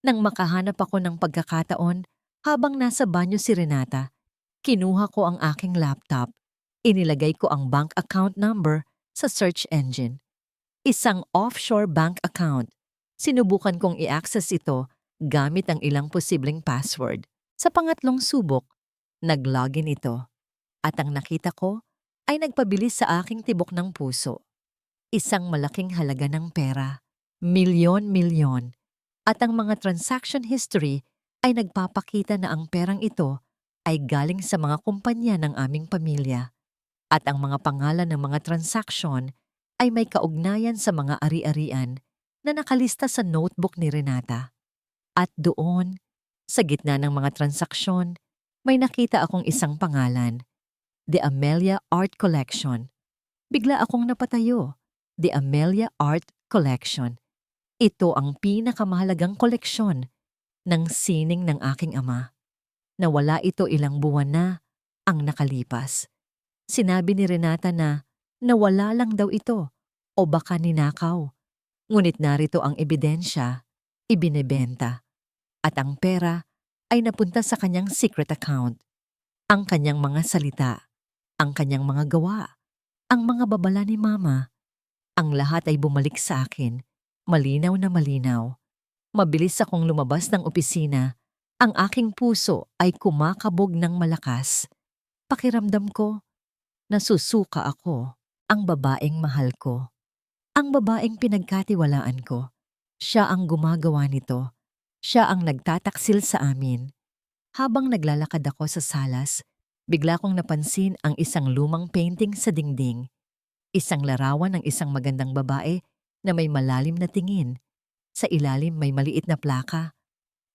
Nang makahanap ako ng pagkakataon, habang nasa banyo si Renata, kinuha ko ang aking laptop. Inilagay ko ang bank account number sa search engine. Isang offshore bank account. Sinubukan kong i-access ito gamit ang ilang posibleng password. Sa pangatlong subok, nag-login ito. At ang nakita ko ay nagpabilis sa aking tibok ng puso. Isang malaking halaga ng pera, milyon-milyon. At ang mga transaction history ay nagpapakita na ang perang ito ay galing sa mga kumpanya ng aming pamilya. At ang mga pangalan ng mga transaction ay may kaugnayan sa mga ari-arian na nakalista sa notebook ni Renata. At doon, sa gitna ng mga transaksyon, may nakita akong isang pangalan, The Amelia Art Collection. Bigla akong napatayo, The Amelia Art Collection. Ito ang pinakamahalagang koleksyon ng sining ng aking ama. Nawala ito ilang buwan na ang nakalipas. Sinabi ni Renata na nawala lang daw ito o baka ninakaw. Ngunit narito ang ebidensya, ibinebenta. At ang pera ay napunta sa kanyang secret account. Ang kanyang mga salita, ang kanyang mga gawa, ang mga babala ni Mama. Ang lahat ay bumalik sa akin, malinaw na malinaw. Mabilis akong lumabas ng opisina. Ang aking puso ay kumakabog ng malakas. Pakiramdam ko, nasusuka ako, ang babaeng mahal ko. Ang babaeng pinagkatiwalaan ko. Siya ang gumagawa nito. Siya ang nagtataksil sa amin. Habang naglalakad ako sa salas, bigla kong napansin ang isang lumang painting sa dingding. Isang larawan ng isang magandang babae na may malalim na tingin. Sa ilalim may maliit na plaka,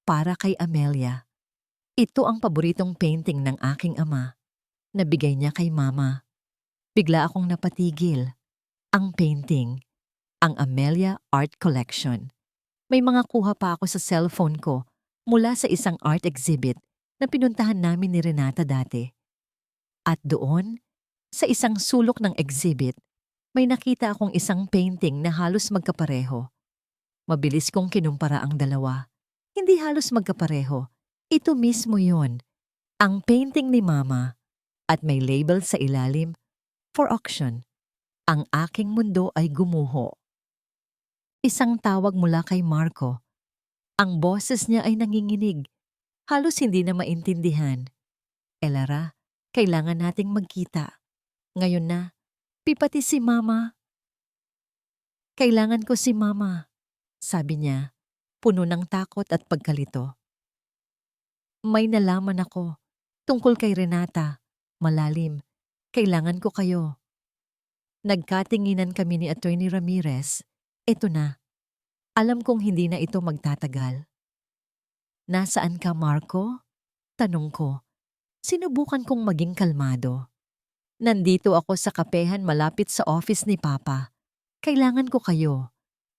para kay Amelia. Ito ang paboritong painting ng aking ama. Nabigay niya kay mama. Bigla akong napatigil. Ang painting, ang Amelia Art Collection. May mga kuha pa ako sa cellphone ko mula sa isang art exhibit na pinuntahan namin ni Renata dati. At doon, sa isang sulok ng exhibit, may nakita akong isang painting na halos magkapareho. Mabilis kong kinumpara ang dalawa. Hindi halos magkapareho. Ito mismo yon, ang painting ni Mama. At may label sa ilalim, for auction. Ang aking mundo ay gumuho. Isang tawag mula kay Marco. Ang boses niya ay nanginginig. Halos hindi na maintindihan. Elara, kailangan nating magkita. Ngayon na, pipati si Mama. Kailangan ko si Mama, sabi niya, puno ng takot at pagkalito. May nalaman ako tungkol kay Renata. Malalim. Kailangan ko kayo. Nagkatinginan kami ni Attorney Ramirez. Ito na. Alam kong hindi na ito magtatagal. Nasaan ka, Marco? Tanong ko. Sinubukan kong maging kalmado. Nandito ako sa kapehan malapit sa office ni Papa. Kailangan ko kayo.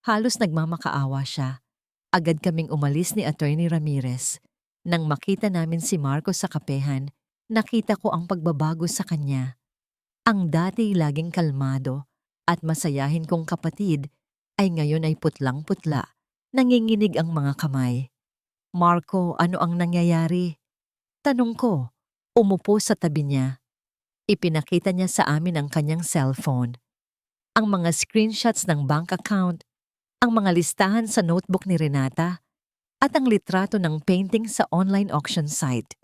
Halos nagmamakaawa siya. Agad kaming umalis ni Attorney Ramirez. Nang makita namin si Marco sa kapehan, nakita ko ang pagbabago sa kanya. Ang dati laging kalmado at masayahin kong kapatid ay ngayon ay putlang-putla. Nanginginig ang mga kamay. Marco, ano ang nangyayari? Tanong ko. Umupo sa tabi niya. Ipinakita niya sa amin ang kanyang cellphone. Ang mga screenshots ng bank account, ang mga listahan sa notebook ni Renata, at ang litrato ng painting sa online auction site.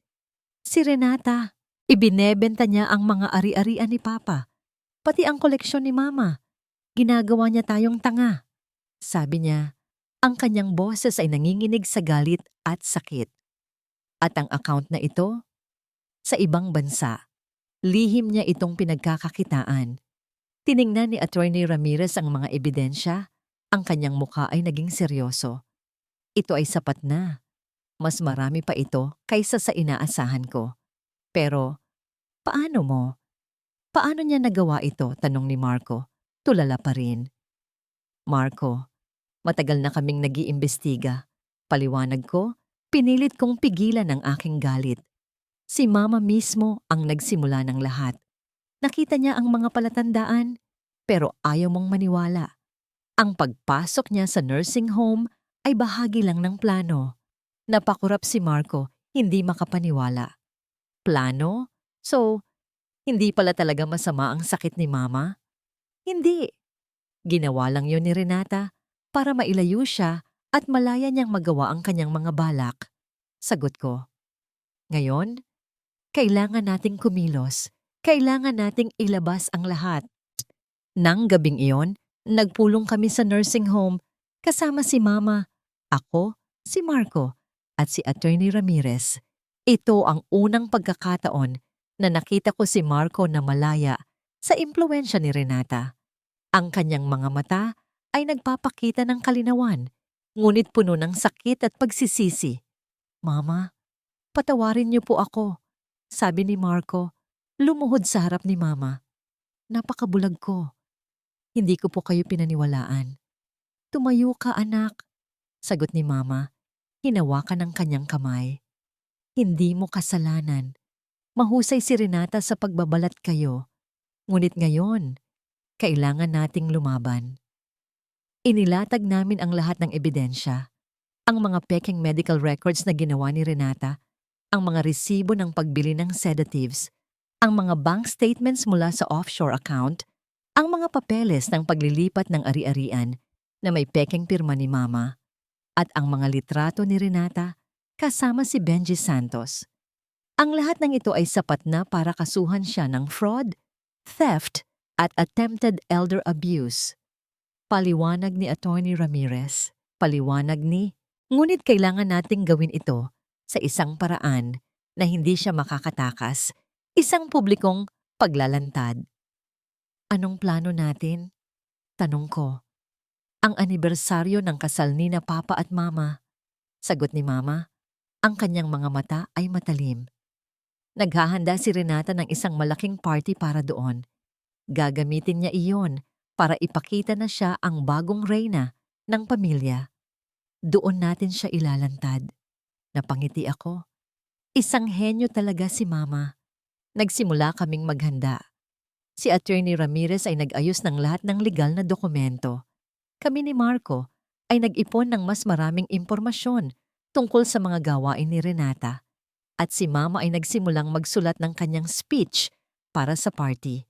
Si Renata, ibinebenta niya ang mga ari-arian ni Papa, pati ang koleksyon ni Mama. Ginagawa niya tayong tanga. Sabi niya, ang kanyang boses ay nanginginig sa galit at sakit. At ang account na ito, sa ibang bansa. Lihim niya itong pinagkakakitaan. Tiningnan ni Attorney Ramirez ang mga ebidensya. Ang kanyang mukha ay naging seryoso. Ito ay sapat na. Mas marami pa ito kaysa sa inaasahan ko. Pero, paano mo? Paano niya nagawa ito? Tanong ni Marco. Tulala pa rin. Marco, matagal na kaming nag-iimbestiga. Paliwanag ko, pinilit kong pigilan ang aking galit. Si Mama mismo ang nagsimula ng lahat. Nakita niya ang mga palatandaan, pero ayaw mong maniwala. Ang pagpasok niya sa nursing home ay bahagi lang ng plano. Napakurap si Marco, hindi makapaniwala. Plano? So, hindi pala talaga masama ang sakit ni Mama? Hindi. Ginawa lang yun ni Renata para mailayo siya at malaya niyang magawa ang kanyang mga balak. Sagot ko. Ngayon, kailangan nating kumilos. Kailangan nating ilabas ang lahat. Nang gabing iyon, nagpulong kami sa nursing home kasama si Mama, ako, si Marco, at si Attorney Ramirez. Ito ang unang pagkakataon na nakita ko si Marco na malaya sa impluwensya ni Renata. Ang kanyang mga mata ay nagpapakita ng kalinawan, ngunit puno ng sakit at pagsisisi. Mama, patawarin niyo po ako, sabi ni Marco, lumuhod sa harap ni Mama. Napakabulag ko. Hindi ko po kayo pinaniwalaan. Tumayo ka, anak, sagot ni Mama. Hinawakan ng kanyang kamay. Hindi mo kasalanan. Mahusay si Renata sa pagbabalat kayo. Ngunit ngayon, kailangan nating lumaban. Inilatag namin ang lahat ng ebidensya. Ang mga peking medical records na ginawa ni Renata, ang mga resibo ng pagbili ng sedatives, ang mga bank statements mula sa offshore account, ang mga papeles ng paglilipat ng ari-arian na may peking pirma ni Mama, at ang mga litrato ni Renata kasama si Benji Santos. Ang lahat ng ito ay sapat na para kasuhan siya ng fraud, theft, at attempted elder abuse. Paliwanag ni Attorney Ramirez. Ngunit kailangan nating gawin ito sa isang paraan na hindi siya makakatakas, isang publikong paglalantad. Anong plano natin? Tanong ko. Ang anibersaryo ng kasal ni na Papa at Mama. Sagot ni Mama, ang kanyang mga mata ay matalim. Naghahanda si Renata ng isang malaking party para doon. Gagamitin niya iyon para ipakita na siya ang bagong reyna ng pamilya. Doon natin siya ilalantad. Napangiti ako. Isang henyo talaga si Mama. Nagsimula kaming maghanda. Si Attorney Ramirez ay nag-ayos ng lahat ng legal na dokumento. Kami ni Marco ay nag-ipon ng mas maraming impormasyon tungkol sa mga gawain ni Renata. At si Mama ay nagsimulang magsulat ng kanyang speech para sa party.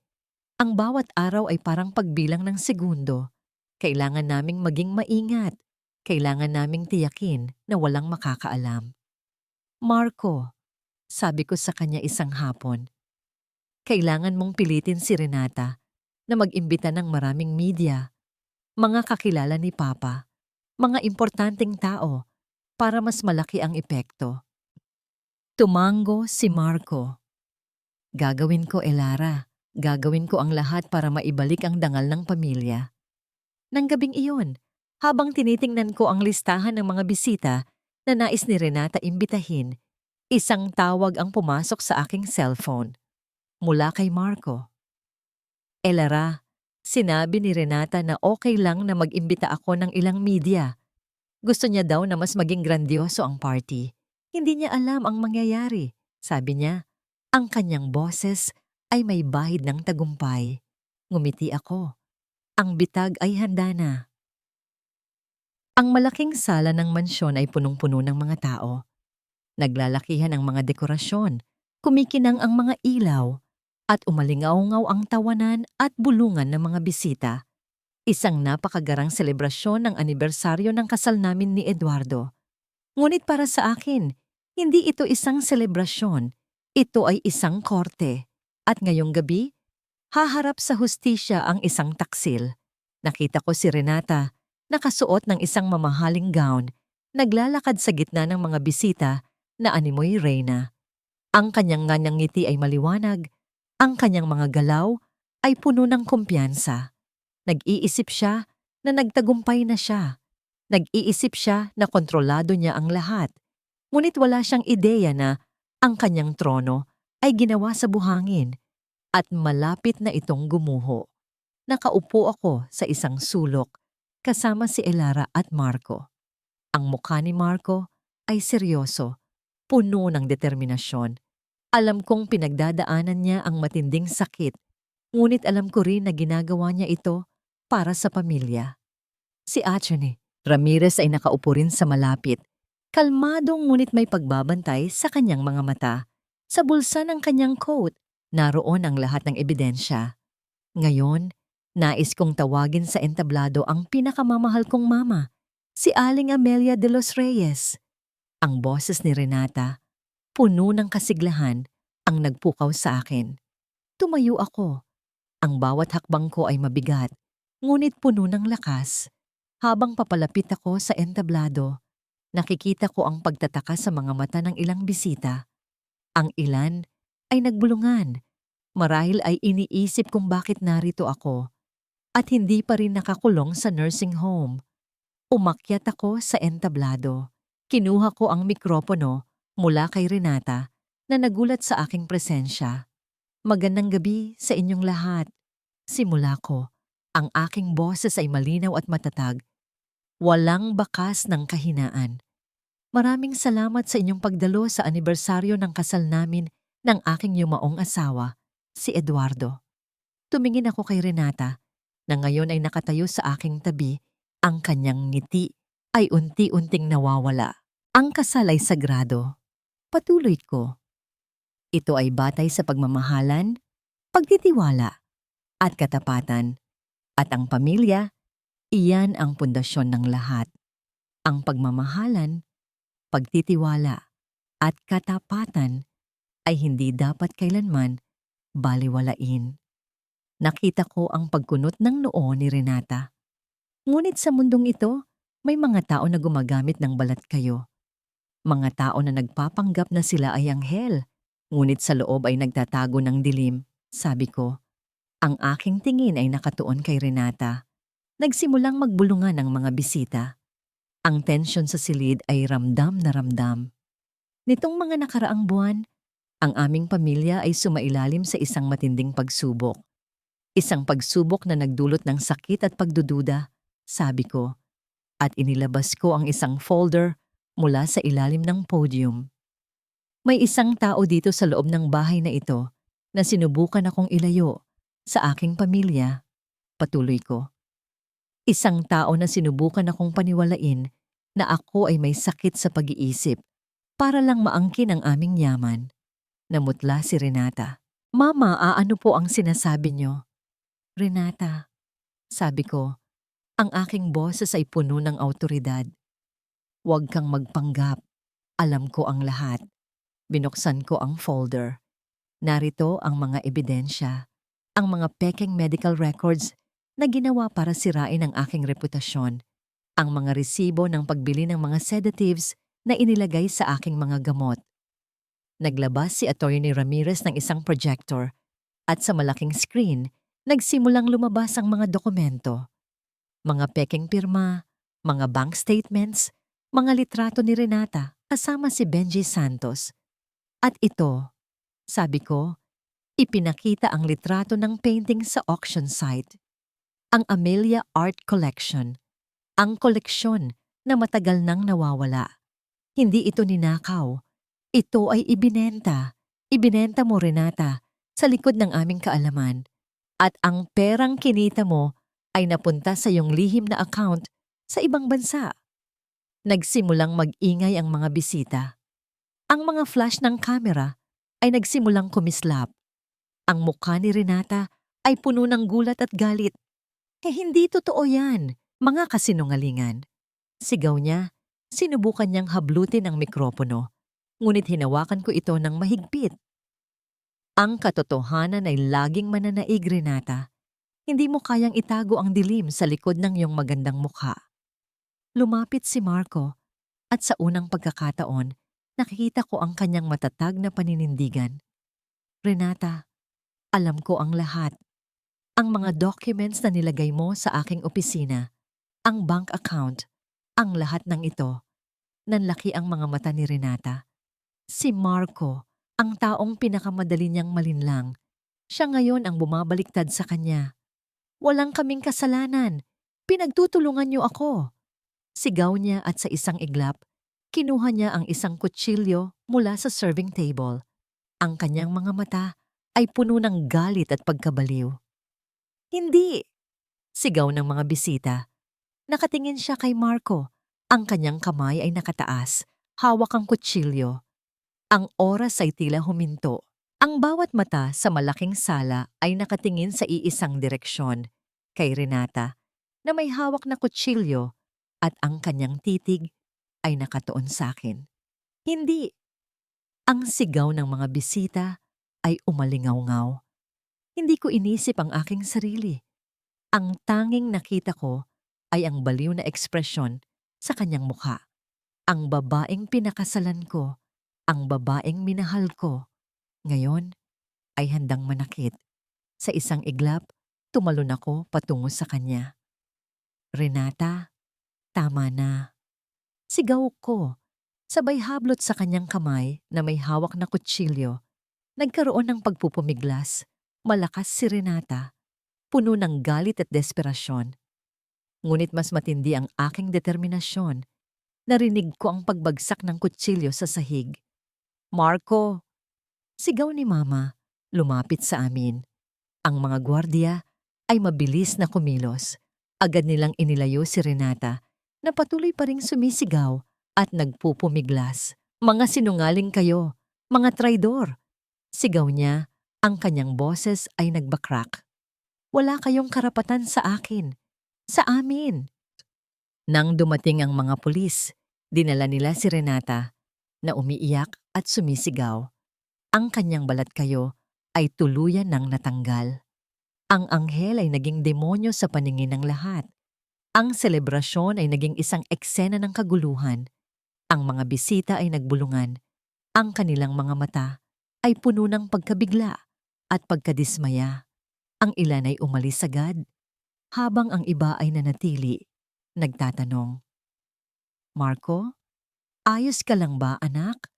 Ang bawat araw ay parang pagbilang ng segundo. Kailangan naming maging maingat. Kailangan naming tiyakin na walang makakaalam. Marco, sabi ko sa kanya isang hapon, kailangan mong pilitin si Renata na mag-imbita ng maraming media, mga kakilala ni Papa, mga importanteng tao para mas malaki ang epekto. Tumango si Marco. Gagawin ko, Elara. Gagawin ko ang lahat para maibalik ang dangal ng pamilya. Nang gabing iyon, habang tinitingnan ko ang listahan ng mga bisita na nais ni Renata imbitahin, isang tawag ang pumasok sa aking cellphone. Mula kay Marco. Elara, sinabi ni Renata na okay lang na mag-imbita ako ng ilang media. Gusto niya daw na mas maging grandioso ang party. Hindi niya alam ang mangyayari. Sabi niya, ang kanyang boses ay may bahid ng tagumpay. Ngumiti ako. Ang bitag ay handa na. Ang malaking sala ng mansyon ay punong-puno ng mga tao. Naglalakihan ang mga dekorasyon, kumikinang ang mga ilaw, at umalingaw-ngaw ang tawanan at bulungan ng mga bisita. Isang napakagarang selebrasyon ng anibersaryo ng kasal namin ni Eduardo. Ngunit para sa akin, hindi ito isang selebrasyon. Ito ay isang korte. At ngayong gabi, haharap sa hustisya ang isang taksil. Nakita ko si Renata, nakasuot ng isang mamahaling gown, naglalakad sa gitna ng mga bisita na animoy reyna. Ang kanyang nganyang ngiti ay maliwanag, ang kanyang mga galaw ay puno ng kumpiyansa. Nag-iisip siya na nagtagumpay na siya. Nag-iisip siya na kontrolado niya ang lahat. Ngunit wala siyang ideya na ang kanyang trono ay ginawa sa buhangin at malapit na itong gumuho. Nakaupo ako sa isang sulok kasama si Elara at Marco. Ang mukha ni Marco ay seryoso, puno ng determinasyon. Alam kong pinagdadaanan niya ang matinding sakit, ngunit alam ko rin na ginagawa niya ito para sa pamilya. Si Atty. Ramirez ay nakaupo rin sa malapit, kalmadong ngunit may pagbabantay sa kanyang mga mata. Sa bulsa ng kanyang coat, naroon ang lahat ng ebidensya. Ngayon, nais kong tawagin sa entablado ang pinakamamahal kong mama, si Aling Amelia de los Reyes. Ang boses ni Renata, puno ng kasiglahan, ang nagpukaw sa akin. Tumayo ako. Ang bawat hakbang ko ay mabigat, ngunit puno ng lakas. Habang papalapit ako sa entablado, nakikita ko ang pagtataka sa mga mata ng ilang bisita. Ang ilan ay nagbulungan. Marahil ay iniisip kung bakit narito ako at hindi pa rin nakakulong sa nursing home. Umakyat ako sa entablado. Kinuha ko ang mikropono mula kay Renata na nagulat sa aking presensya. Magandang gabi sa inyong lahat. Simula ko. Ang aking boses ay malinaw at matatag. Walang bakas ng kahinaan. Maraming salamat sa inyong pagdalo sa anibersaryo ng kasal namin ng aking yumaong asawa, si Eduardo. Tumingin ako kay Renata, na ngayon ay nakatayo sa aking tabi. Ang kanyang ngiti ay unti-unting nawawala. Ang kasal ay sagrado. Patuloy ko. Ito ay batay sa pagmamahalan, pagtitiwala, at katapatan. At ang pamilya, iyan ang pundasyon ng lahat. Ang pagmamahalan, pagtitiwala, at katapatan ay hindi dapat kailanman baliwalain. Nakita ko ang pagkunot ng noo ni Renata. Ngunit sa mundong ito, may mga tao na gumagamit ng balat kayo. Mga tao na nagpapanggap na sila ay anghel, ngunit sa loob ay nagtatago ng dilim, sabi ko. Ang aking tingin ay nakatuon kay Renata. Nagsimulang magbulungan ang mga bisita. Ang tensyon sa silid ay ramdam na ramdam. Nitong mga nakaraang buwan, ang aming pamilya ay sumailalim sa isang matinding pagsubok. Isang pagsubok na nagdulot ng sakit at pagdududa, sabi ko, at inilabas ko ang isang folder mula sa ilalim ng podium. May isang tao dito sa loob ng bahay na ito na sinubukan akong ilayo sa aking pamilya, patuloy ko. Isang tao na sinubukan akong paniwalain na ako ay may sakit sa pag-iisip para lang maangkin ang aming yaman. Namutla si Renata. Mama, ano po ang sinasabi niyo? Renata, sabi ko, ang aking boses ay puno ng awtoridad. Huwag kang magpanggap. Alam ko ang lahat. Binuksan ko ang folder. Narito ang mga ebidensya, ang mga pekeng medical records na ginawa para sirain ang aking reputasyon, ang mga resibo ng pagbili ng mga sedatives na inilagay sa aking mga gamot. Naglabas si Attorney Ramirez ng isang projector at sa malaking screen, nagsimulang lumabas ang mga dokumento. Mga pekeng pirma, mga bank statements, mga litrato ni Renata kasama si Benji Santos. At ito, sabi ko, ipinakita ang litrato ng painting sa auction site. Ang Amelia Art Collection, ang koleksyon na matagal nang nawawala. Hindi ito ninakaw. Ito ay ibinenta. Ibinenta mo, Renata, sa likod ng aming kaalaman. At ang perang kinita mo ay napunta sa iyong lihim na account sa ibang bansa. Nagsimulang mag-ingay ang mga bisita. Ang mga flash ng kamera ay nagsimulang kumislap. Ang mukha ni Renata ay puno ng gulat at galit. Hindi totoo yan, mga kasinungalingan. Sigaw niya, sinubukan niyang hablutin ang mikropono. Ngunit hinawakan ko ito ng mahigpit. Ang katotohanan ay laging mananaig, Renata. Hindi mo kayang itago ang dilim sa likod ng iyong magandang mukha. Lumapit si Marco at sa unang pagkakataon, nakikita ko ang kanyang matatag na paninindigan. Renata, alam ko ang lahat. Ang mga documents na nilagay mo sa aking opisina, ang bank account, ang lahat ng ito. Nanlaki ang mga mata ni Renata. Si Marco, ang taong pinakamadali niyang malinlang. Siya ngayon ang bumabaliktad sa kanya. Walang kaming kasalanan. Pinagtutulungan niyo ako. Sigaw niya at sa isang iglap, kinuha niya ang isang kutsilyo mula sa serving table. Ang kanyang mga mata ay puno ng galit at pagkabaliw. Hindi! Sigaw ng mga bisita. Nakatingin siya kay Marco. Ang kanyang kamay ay nakataas, hawak ang kutsilyo. Ang oras ay tila huminto. Ang bawat mata sa malaking sala ay nakatingin sa iisang direksyon, kay Renata, na may hawak na kutsilyo at ang kanyang titig ay nakatuon sa akin. Hindi! Ang sigaw ng mga bisita ay umalingaw-ngaw. Hindi ko inisip ang aking sarili. Ang tanging nakita ko ay ang baliw na ekspresyon sa kanyang mukha. Ang babaeng pinakasalan ko, ang babaeng minahal ko, ngayon ay handang manakit. Sa isang iglap, tumalon ako patungo sa kanya. Renata, tama na. Sigaw ko, sabay hablot sa kanyang kamay na may hawak na kutsilyo. Nagkaroon ng pagpupumiglas. Malakas si Renata, puno ng galit at desperasyon. Ngunit mas matindi ang aking determinasyon. Narinig ko ang pagbagsak ng kutsilyo sa sahig. Marco! Sigaw ni Mama, lumapit sa amin. Ang mga gwardiya ay mabilis na kumilos. Agad nilang inilayo si Renata na patuloy pa ring sumisigaw at nagpupumiglas. Mga sinungaling kayo, mga traidor! Sigaw niya, ang kanyang boses ay nagbakrak. Wala kayong karapatan sa akin, sa amin. Nang dumating ang mga pulis, dinala nila si Renata na umiiyak at sumisigaw. Ang kanyang balat kayo ay tuluyan ng natanggal. Ang anghel ay naging demonyo sa paningin ng lahat. Ang selebrasyon ay naging isang eksena ng kaguluhan. Ang mga bisita ay nagbulungan. Ang kanilang mga mata ay puno ng pagkabigla at pagkadismaya. Ang ilan ay umalis agad. habang ang iba ay nanatili, nagtatanong, Marco, ayos ka lang ba, anak?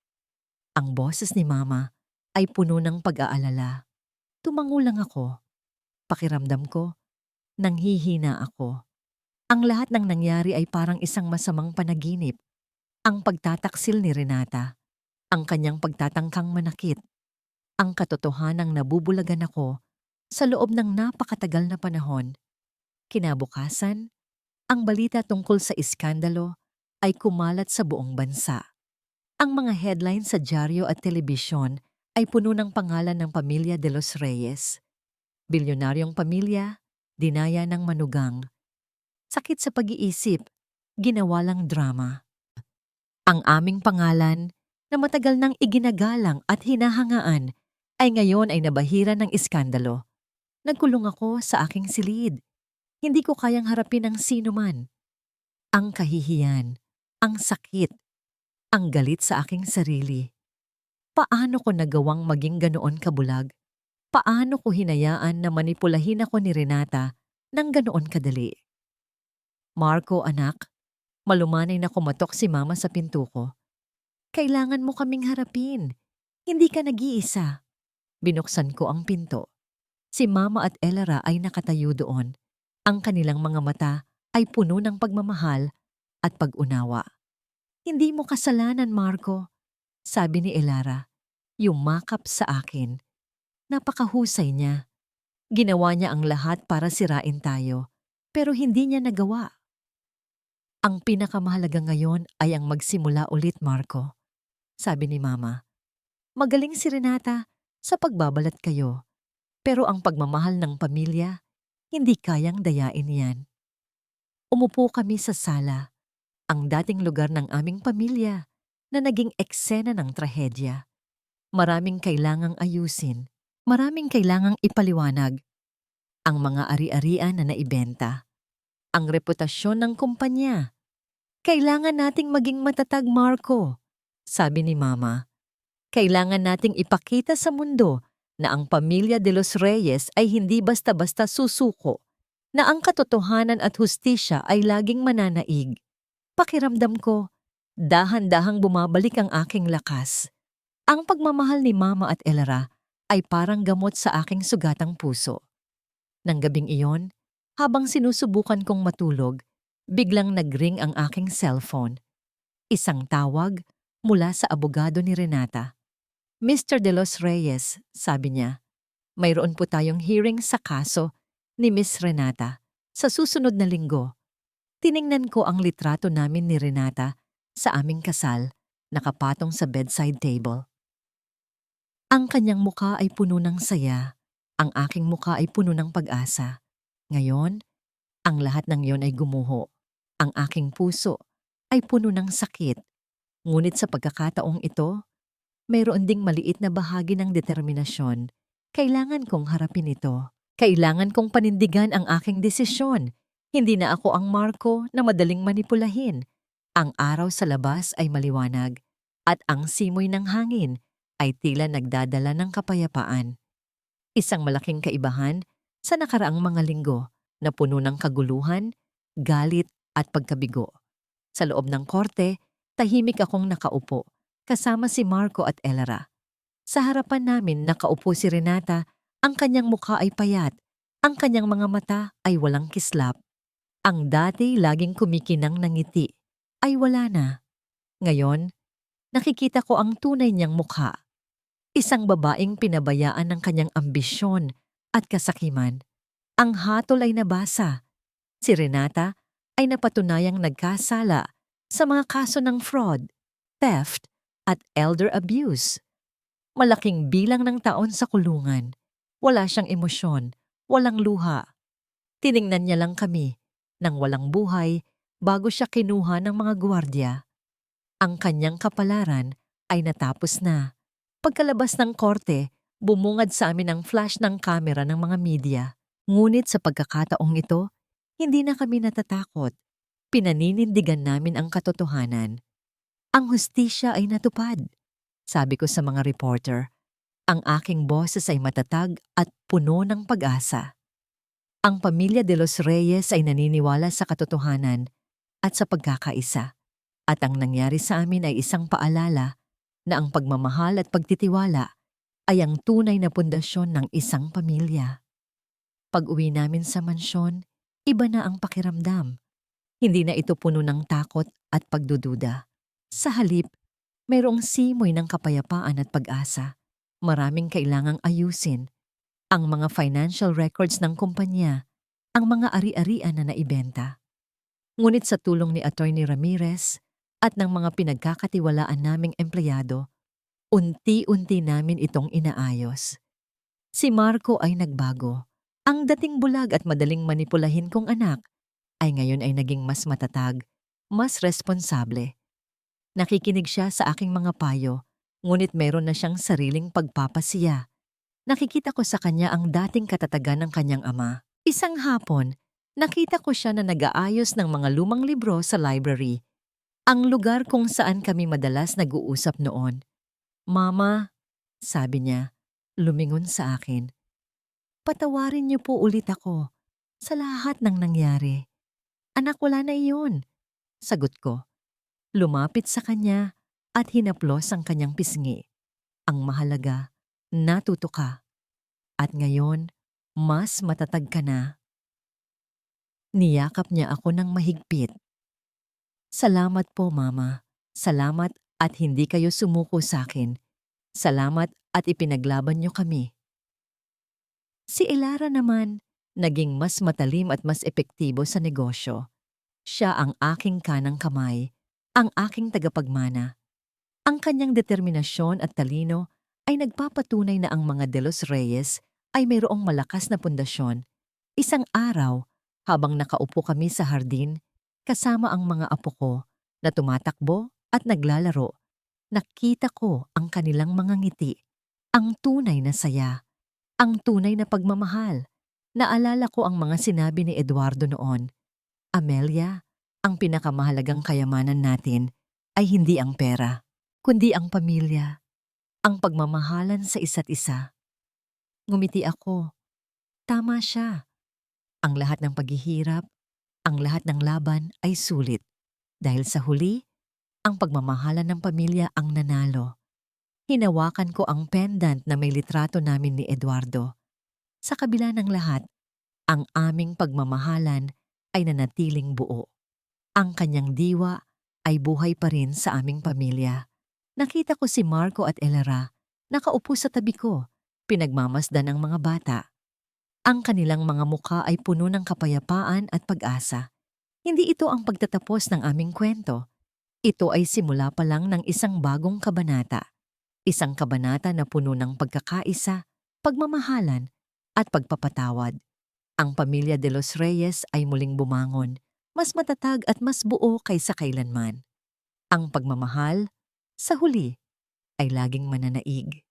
Ang boses ni Mama ay puno ng pag-aalala. Tumango lang ako. Pakiramdam ko, nanghihina ako. Ang lahat ng nangyari ay parang isang masamang panaginip. Ang pagtataksil ni Renata, ang kanyang pagtatangkang manakit, ang katotohanang nabubulagan ako sa loob ng napakatagal na panahon. Kinabukasan, ang balita tungkol sa iskandalo ay kumalat sa buong bansa. Ang mga headlines sa dyaryo at telebisyon ay puno ng pangalan ng pamilya de los Reyes. Bilyonaryong pamilya, dinaya ng manugang. Sakit sa pag-iisip, ginawa lang drama. Ang aming pangalan, na matagal nang iginagalang at hinahangaan, ay ngayon ay nabahira ng iskandalo. Nagkulong ako sa aking silid. Hindi ko kayang harapin ang sino man. Ang kahihiyan, ang sakit, ang galit sa aking sarili. Paano ko nagawang maging ganoon kabulag? Paano ko hinayaan na manipulahin ako ni Renata ng ganoon kadali? Marco, anak, malumanay na kumatok si Mama sa pinto ko. Kailangan mo kaming harapin. Hindi ka nag-iisa. Binuksan ko ang pinto. Si Mama at Ellara ay nakatayo doon. Ang kanilang mga mata ay puno ng pagmamahal at pag-unawa. Hindi mo kasalanan, Marco, sabi ni Ellara. Yumakap sa akin. Napakahusay niya. Ginawa niya ang lahat para sirain tayo, pero hindi niya nagawa. Ang pinakamahalaga ngayon ay ang magsimula ulit, Marco, sabi ni Mama. Magaling si Renata sa pagbabalat kayo, pero ang pagmamahal ng pamilya, hindi kayang dayain yan. Umupo kami sa sala, ang dating lugar ng aming pamilya na naging eksena ng trahedya. Maraming kailangang ayusin, maraming kailangang ipaliwanag. Ang mga ari-arian na naibenta, ang reputasyon ng kumpanya. Kailangan nating maging matatag, Marco, sabi ni Mama. Kailangan nating ipakita sa mundo na ang pamilya de los Reyes ay hindi basta-basta susuko, na ang katotohanan at hustisya ay laging mananaig. Pakiramdam ko, dahan-dahang bumabalik ang aking lakas. Ang pagmamahal ni Mama at Ellara ay parang gamot sa aking sugatang puso. Nang gabing iyon, habang sinusubukan kong matulog, biglang nagring ang aking cellphone. Isang tawag mula sa abogado ni Renata. Mr. De Los Reyes, sabi niya, mayroon po tayong hearing sa kaso ni Miss Renata sa susunod na linggo. Tiningnan ko ang litrato namin ni Renata sa aming kasal, nakapatong sa bedside table. Ang kanyang muka ay puno ng saya, ang aking muka ay puno ng pag-asa. Ngayon, ang lahat ng iyon ay gumuho. Ang aking puso ay puno ng sakit. Ngunit sa pagkakataong ito, mayroon ding maliit na bahagi ng determinasyon. Kailangan kong harapin ito. Kailangan kong panindigan ang aking desisyon. Hindi na ako ang Marco na madaling manipulahin. Ang araw sa labas ay maliwanag at ang simoy ng hangin ay tila nagdadala ng kapayapaan. Isang malaking kaibahan sa nakaraang mga linggo na puno ng kaguluhan, galit at pagkabigo. Sa loob ng korte, tahimik akong nakaupo, kasama si Marco at Ellara. Sa harapan namin nakaupo si Renata, ang kanyang mukha ay payat, ang kanyang mga mata ay walang kislap. Ang dati laging kumikinang ng ngiti ay wala na. Ngayon, nakikita ko ang tunay niyang mukha. Isang babaeng pinabayaan ng kanyang ambisyon at kasakiman. Ang hatol ay nabasa. Si Renata ay napatunayang nagkasala sa mga kaso ng fraud, theft, at elder abuse. Malaking bilang ng taon sa kulungan. Wala siyang emosyon, walang luha. Tiningnan niya lang kami nang walang buhay bago siya kinuha ng mga gwardiya. Ang kanyang kapalaran ay natapos na. Pagkalabas ng korte, bumungad sa amin ang flash ng kamera ng mga media. Ngunit sa pagkakataong ito, hindi na kami natatakot. Pinaninindigan namin ang katotohanan. Ang hustisya ay natupad. Sabi ko sa mga reporter, ang aking boses ay matatag at puno ng pag-asa. Ang pamilya de los Reyes ay naniniwala sa katotohanan at sa pagkakaisa. At ang nangyari sa amin ay isang paalala na ang pagmamahal at pagtitiwala ay ang tunay na pundasyon ng isang pamilya. Pag-uwi namin sa mansyon, iba na ang pakiramdam. Hindi na ito puno ng takot at pagdududa. Sa halip, mayroong simoy ng kapayapaan at pag-asa. Maraming kailangang ayusin. Ang mga financial records ng kumpanya, ang mga ari-arian na naibenta. Ngunit sa tulong ni Attorney Ramirez at ng mga pinagkakatiwalaan naming empleyado, unti-unti namin itong inaayos. Si Marco ay nagbago. Ang dating bulag at madaling manipulahin kong anak ay ngayon ay naging mas matatag, mas responsable. Nakikinig siya sa aking mga payo, ngunit meron na siyang sariling pagpapasiya. Nakikita ko sa kanya ang dating katatagan ng kanyang ama. Isang hapon, nakita ko siya na nag-aayos ng mga lumang libro sa library, ang lugar kung saan kami madalas nag-uusap noon. "Mama," sabi niya, lumingon sa akin. "Patawarin niyo po ulit ako sa lahat ng nangyari." "Anak, wala na iyon," sagot ko. Lumapit sa kanya at hinaplos ang kanyang pisngi. "Ang mahalaga, natuto ka. At ngayon, mas matatag ka na." Niyakap niya ako ng mahigpit. "Salamat po, Mama. Salamat at hindi kayo sumuko sa akin. Salamat at ipinaglaban niyo kami." Si Elara naman, naging mas matalim at mas epektibo sa negosyo. Siya ang aking kanang kamay, ang aking tagapagmana. Ang kanyang determinasyon at talino ay nagpapatunay na ang mga de los Reyes ay mayroong malakas na pundasyon. Isang araw, habang nakaupo kami sa hardin, kasama ang mga apo ko na tumatakbo at naglalaro, nakita ko ang kanilang mga ngiti, ang tunay na saya, ang tunay na pagmamahal. Naalala ko ang mga sinabi ni Eduardo noon. "Amelia, ang pinakamahalagang kayamanan natin ay hindi ang pera, kundi ang pamilya, ang pagmamahalan sa isa't isa." Ngumiti ako. Tama siya. Ang lahat ng paghihirap, ang lahat ng laban ay sulit. Dahil sa huli, ang pagmamahalan ng pamilya ang nanalo. Hinawakan ko ang pendant na may litrato namin ni Eduardo. Sa kabila ng lahat, ang aming pagmamahalan ay nanatiling buo. Ang kanyang diwa ay buhay pa rin sa aming pamilya. Nakita ko si Marco at Elara, nakaupo sa tabi ko, pinagmamasdan ang mga bata. Ang kanilang mga mukha ay puno ng kapayapaan at pag-asa. Hindi ito ang pagtatapos ng aming kwento. Ito ay simula pa lang ng isang bagong kabanata. Isang kabanata na puno ng pagkakaisa, pagmamahalan, at pagpapatawad. Ang pamilya de los Reyes ay muling bumangon, mas matatag at mas buo kaysa kailanman. Ang pagmamahal, sa huli, ay laging mananaig.